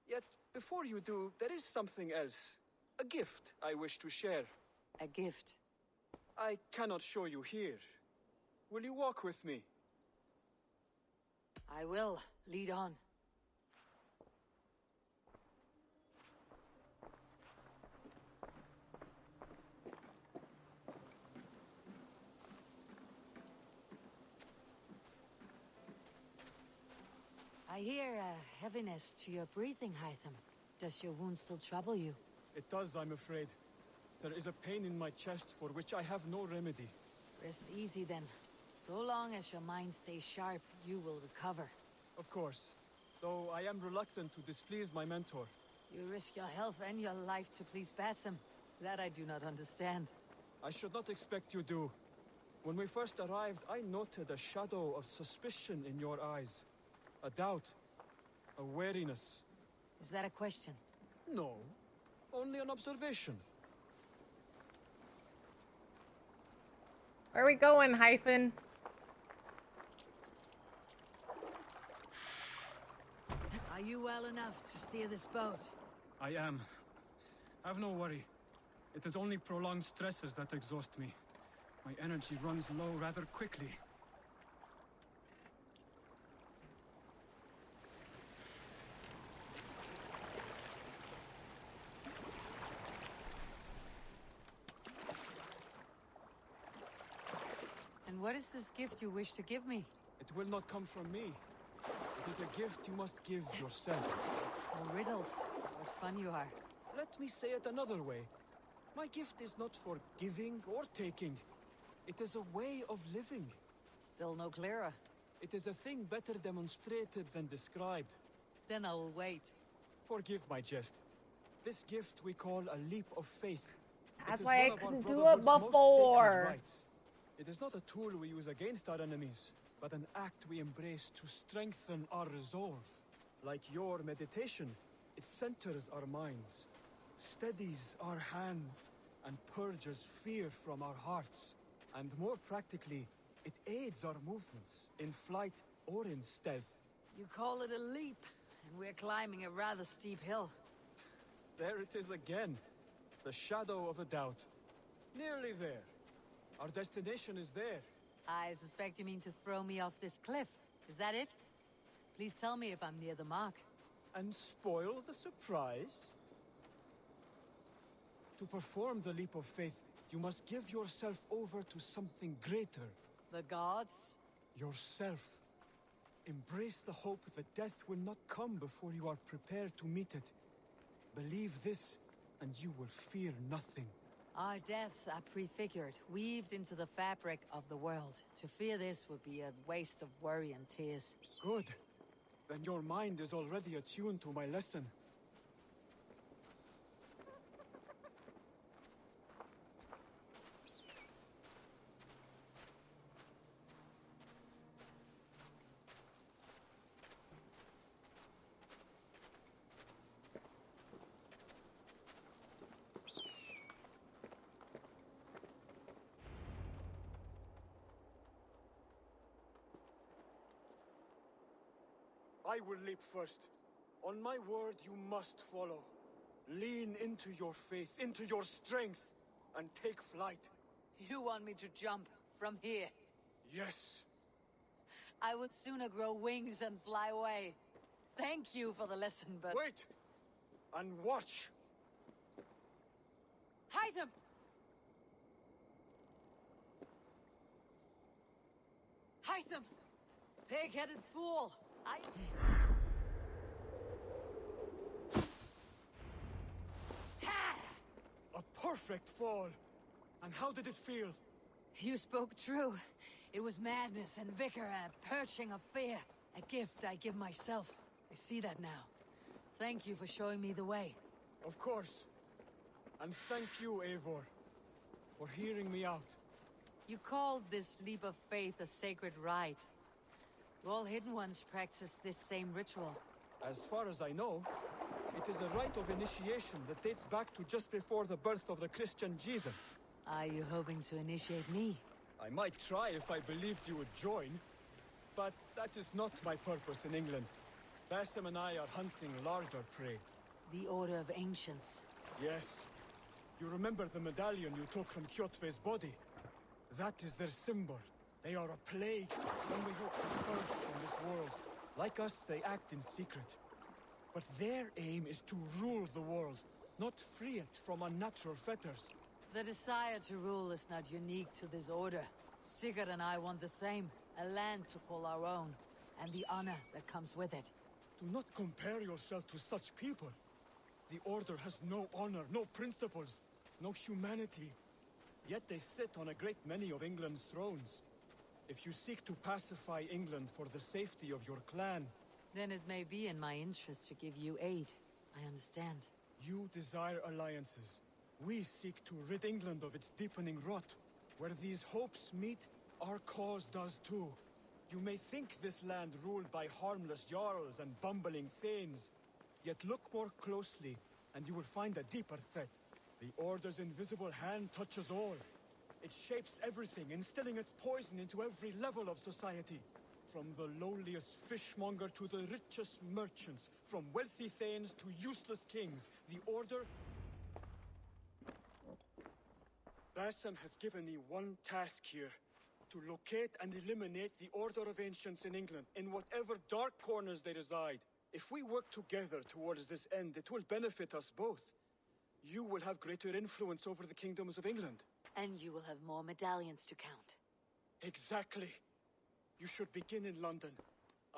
Yet, before you do, there is something else. A gift I wish to share. A gift? I cannot show you here. Will you walk with me? I will. Lead on. I hear a heaviness to your breathing, Hytham. Does your wound still trouble you? It does, I'm afraid. There is a pain in my chest for which I have no remedy. Rest easy then. So long as your mind stays sharp, you will recover. Of course. Though I am reluctant to displease my mentor. You risk your health and your life to please Basim. That I do not understand. I should not expect you do. When we first arrived, I noted a shadow of suspicion in your eyes. A doubt. A wariness. Is that a question? No. Only an observation. Where are we going, Hyphen? Are you well enough to steer this boat? I am. Have no worry. It is only prolonged stresses that exhaust me. My energy runs low rather quickly. And what is this gift you wish to give me? It will not come from me. It is a gift you must give yourself. Oh, riddles. What fun you are. Let me say it another way. My gift is not for giving or taking. It is a way of living. Still no clearer. It is a thing better demonstrated than described. Then I will wait. Forgive my jest. This gift we call a leap of faith. That's why I couldn't do it most before. sacred rites. It is not a tool we use against our enemies, but an act we embrace to strengthen our resolve. Like your meditation, it centers our minds, steadies our hands, and purges fear from our hearts. And more practically, it aids our movements, in flight or in stealth. You call it a leap, and we're climbing a rather steep hill. There it is again. The shadow of a doubt. Nearly there. Our destination is there. I suspect you mean to throw me off this cliff. Is that it? Please tell me if I'm near the mark. And spoil the surprise? To perform the leap of faith, you must give yourself over to something greater. The gods? Yourself. Embrace the hope that death will not come before you are prepared to meet it. Believe this, and you will fear nothing. Our deaths are prefigured, weaved into the fabric of the world. To fear this would be a waste of worry and tears. Good. Then your mind is already attuned to my lesson. I will leap first. On my word, you must follow. Lean into your faith, into your strength, and take flight. You want me to jump from here? Yes. I would sooner grow wings and fly away. Thank you for the lesson, but... Wait! And watch! Hytham! Hytham! Pig-headed fool! A perfect fall! And how did it feel? You spoke true. It was madness and vigor, a perching of fear. A gift I give myself. I see that now. Thank you for showing me the way. Of course. And thank you, Eivor, for hearing me out. You called this leap of faith a sacred rite. All Hidden Ones practice this same ritual. As far as I know, it is a rite of initiation that dates back to just before the birth of the Christian Jesus. Are you hoping to initiate me? I might try if I believed you would join, but that is not my purpose in England. Basim and I are hunting larger prey. The Order of Ancients. Yes. You remember the medallion you took from Kjotve's body? That is their symbol. They are a plague, one we hope to purge from this world. Like us, they act in secret. But their aim is to rule the world, not free it from unnatural fetters. The desire to rule is not unique to this order. Sigurd and I want the same. A land to call our own, and the honor that comes with it. Do not compare yourself to such people. The Order has no honor, no principles, no humanity. Yet they sit on a great many of England's thrones. If you seek to pacify England for the safety of your clan... Then it may be in my interest to give you aid. I understand. You desire alliances. We seek to rid England of its deepening rot. Where these hopes meet, our cause does too. You may think this land ruled by harmless jarls and bumbling thanes. Yet look more closely, and you will find a deeper threat. The Order's invisible hand touches all. It shapes everything, instilling its poison into every level of society. From the lowliest fishmonger to the richest merchants, from wealthy thanes to useless kings, the Order... Basim has given me one task here. To locate and eliminate the Order of Ancients in England, in whatever dark corners they reside. If we work together towards this end, it will benefit us both. You will have greater influence over the kingdoms of England. And you will have more medallions to count. Exactly. You should begin in London.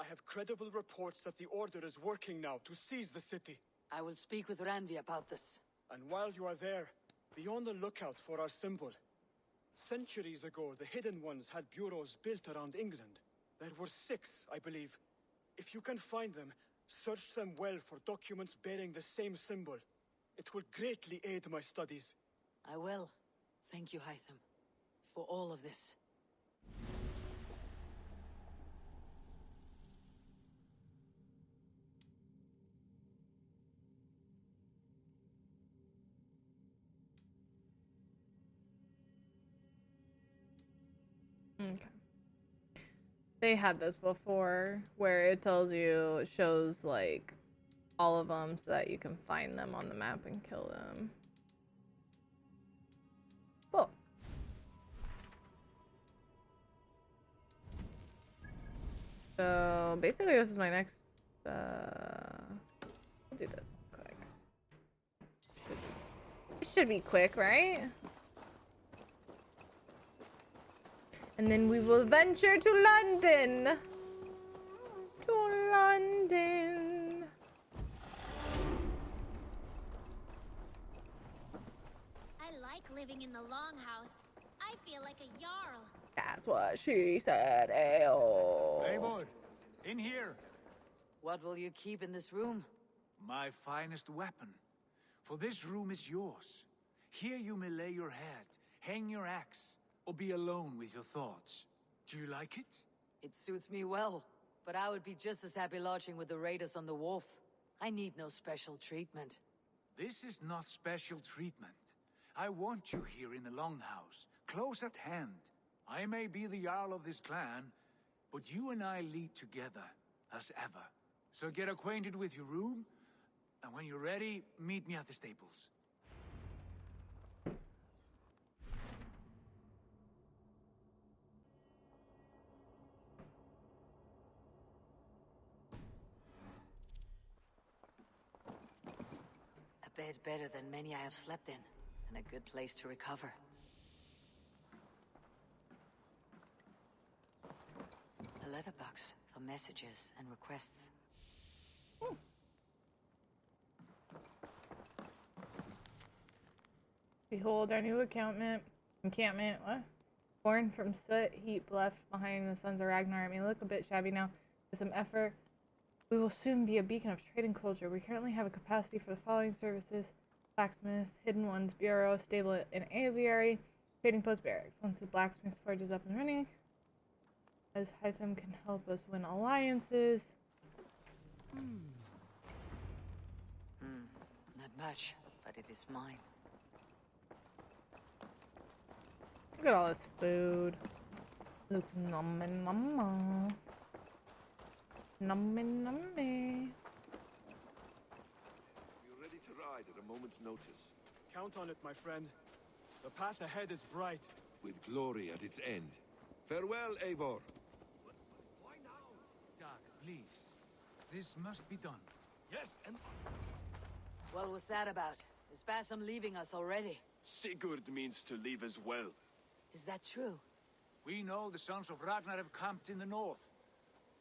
I have credible reports that the Order is working now to seize the city. I will speak with Randvi about this. And while you are there, be on the lookout for our symbol. Centuries ago, the Hidden Ones had bureaus built around England. There were 6, I believe. If you can find them, search them well for documents bearing the same symbol. It will greatly aid my studies. I will. Thank you, Hytham, for all of this. Okay. They had this before, where it tells you, it shows like all of them so that you can find them on the map and kill them. Cool. So basically this is my next, we'll do this quick. It should be quick, right? And then we will venture to London. To London. I like living in the Longhouse. I feel like a jarl. That's what she said. Ayo. Eivor, in here. What will you keep in this room? My finest weapon. For this room is yours. Here you may lay your head, hang your axe, or be alone with your thoughts. Do you like it? It suits me well, but I would be just as happy lodging with the raiders on the wharf. I need no special treatment. This is not special treatment. I want you here in the Longhouse, close at hand. I may be the Jarl of this clan, but you and I lead together, as ever. So get acquainted with your room, and when you're ready, meet me at the stables. A bed better than many I have slept in, and a good place to recover. A letterbox for messages and requests. Behold our new encampment, what? Born from soot, heap left behind the sons of Ragnar. It may look a bit shabby now. With some effort, we will soon be a beacon of trade and culture. We currently have a capacity for the following services: blacksmith, hidden ones, bureau, stable, and aviary, trading post, barracks. Once the blacksmith's forge is up and running, as Hytham can help us win alliances. Not much, but it is mine. Look at all this food. Look, nummy numma. Nummy nummy. You're ready to ride at a moment's notice. Count on it, my friend. The path ahead is bright. With glory at its end. Farewell, Eivor. Why now? Dag, please. This must be done. Yes, and What was that about? Is Basim leaving us already? Sigurd means to leave as well. Is that true? We know the sons of Ragnar have camped in the north.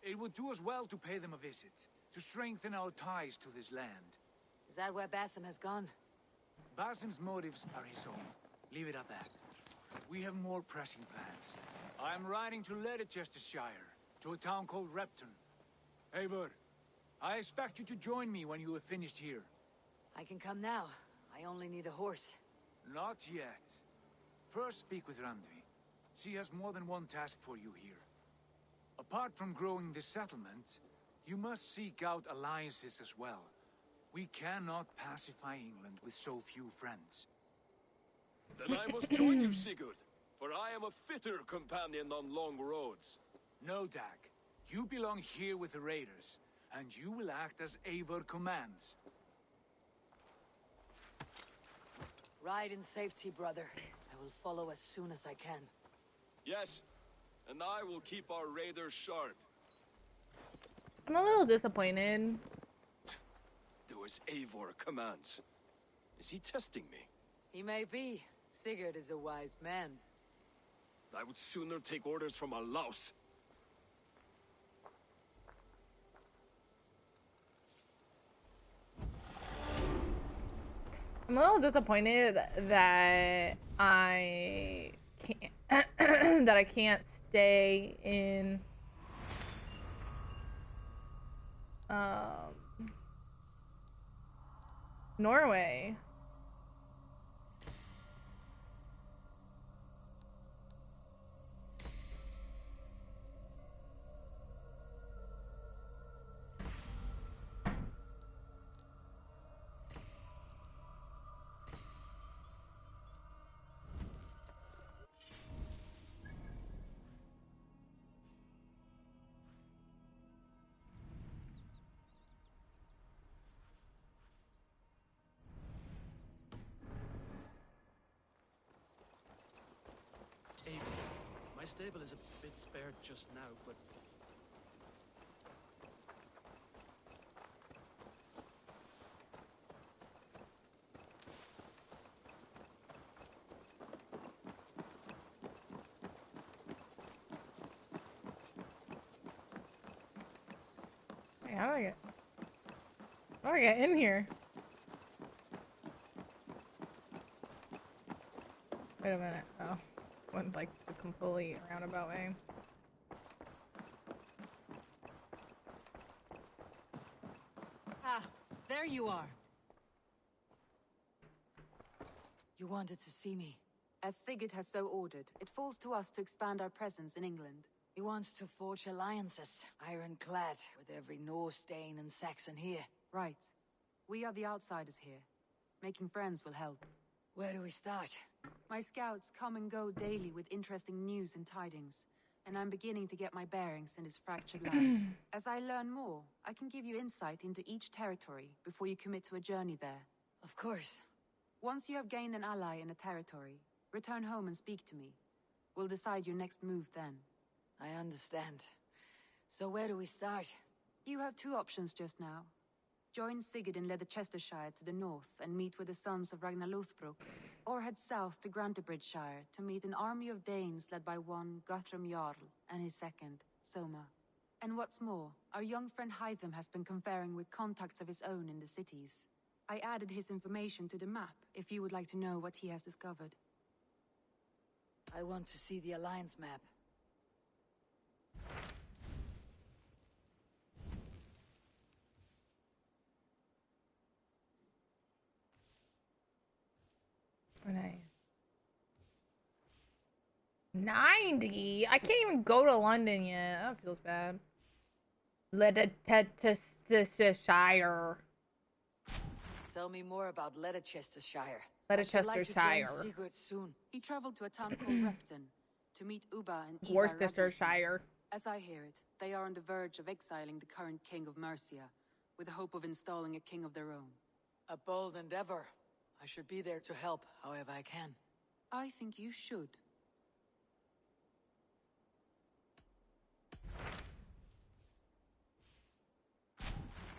It would do us well to pay them a visit, to strengthen our ties to this land. Is that where Basim has gone? Basim's motives are his own. Leave it at that. We have more pressing plans. I am riding to Leicestershire, to a town called Repton. Eivor, I expect you to join me when you have finished here. I can come now. I only need a horse. Not yet. First speak with Randvi. She has more than one task for you here. Apart from growing this settlement, you must seek out alliances as well. We cannot pacify England with so few friends. Then I must join you, Sigurd, for I am a fitter companion on long roads. No, Dag. You belong here with the raiders, and you will act as Eivor commands. Ride in safety, brother. I will follow as soon as I can. Yes, and I will keep our raiders sharp. I'm a little disappointed. Do as Eivor commands. Is he testing me? He may be. Sigurd is a wise man. I would sooner take orders from a louse. I'm a little disappointed that I can't that I can't stay in Norway. My stable is a bit spared just now, but... Hey, how do I get in here? Wait a minute. Oh. Went like the complete roundabout way. Ah, there you are. You wanted to see me. As Sigurd has so ordered, it falls to us to expand our presence in England. He wants to forge alliances, ironclad, with every Norse, Dane, and Saxon here. Right. We are the outsiders here. Making friends will help. Where do we start? My scouts come and go daily with interesting news and tidings. and I'm beginning to get my bearings in this fractured land. As I learn more, I can give you insight into each territory before you commit to a journey there. Of course. Once you have gained an ally in a territory, return home and speak to me. We'll decide your next move then. I understand. So where do we start? You have two options just now. Join Sigurd in Leicestershire to the north and meet with the sons of Ragnar Lothbrok, or head south to Grantebridgeshire to meet an army of Danes led by one Guthrum Jarl and his second, Soma. And what's more, our young friend Hytham has been conferring with contacts of his own in the cities. I added his information to the map if you would like to know what he has discovered. I want to see the Alliance map. Nice. 90? I can't even go to London yet. That feels bad. Leicestershire. Tell me more about Leicestershire. Leicestershire. Sigurd soon. He traveled to a town called Repton to meet Uba and Eva Worcestershire. As I hear it, they are on the verge of exiling the current king of Mercia, with the hope of installing a king of their own. A bold endeavor. I should be there to help, however I can. I think you should.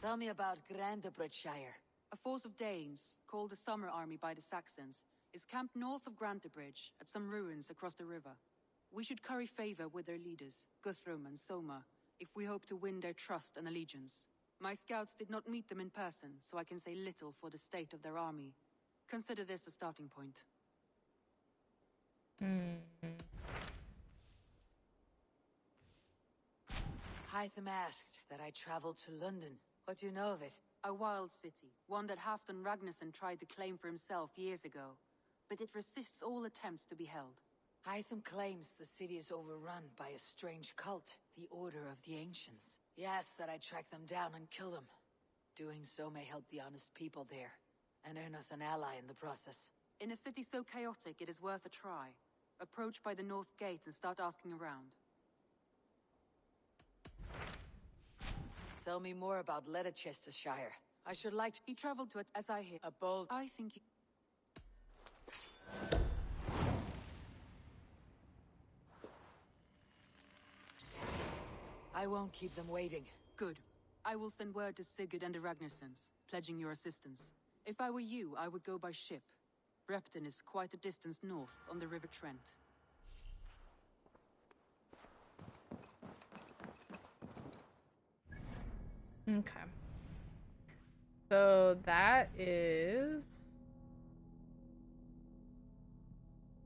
Tell me about Grantebridgeshire. A force of Danes, called the Summer Army by the Saxons, is camped north of Grantebridge at some ruins across the river. We should curry favor with their leaders, Guthrum and Soma, if we hope to win their trust and allegiance. My scouts did not meet them in person, so I can say little for the state of their army. Consider this a starting point. Hytham asked that I travel to London. What do you know of it? A wild city, one that Halfdan Ragnarsson tried to claim for himself years ago, but it resists all attempts to be held. Hytham claims the city is overrun by a strange cult, the Order of the Ancients. He asks that I track them down and kill them. Doing so may help the honest people there, and earn us an ally in the process. In a city so chaotic, it is worth a try. Approach by the North Gate and start asking around. Tell me more about Leicestershire. I should like to... He traveled to it, as I hear. A bold... I think... I won't keep them waiting. Good. I will send word to Sigurd and the Ragnarssons, pledging your assistance. If I were you, I would go by ship. Repton is quite a distance north on the River Trent. Okay. So that is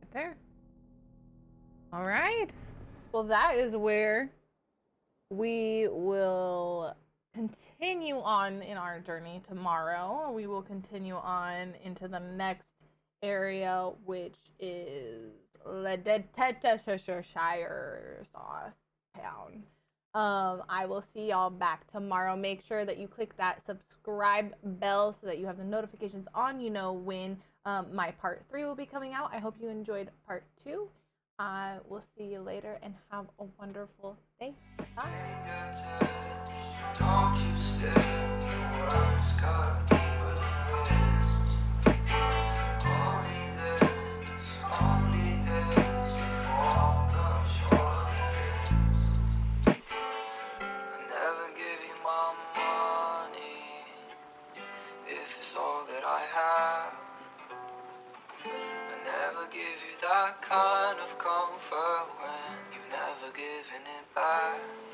right there. All right. Well, that is where we will continue on in our journey tomorrow. We will continue on into the next area, which is Leicestershire sauce town. I will see y'all back tomorrow. Make sure that you click that subscribe bell so that you have the notifications on. You know when my part 3 will be coming out. I hope you enjoyed part 2. We'll see you later and have a wonderful day. That kind of comfort when you've never given it back.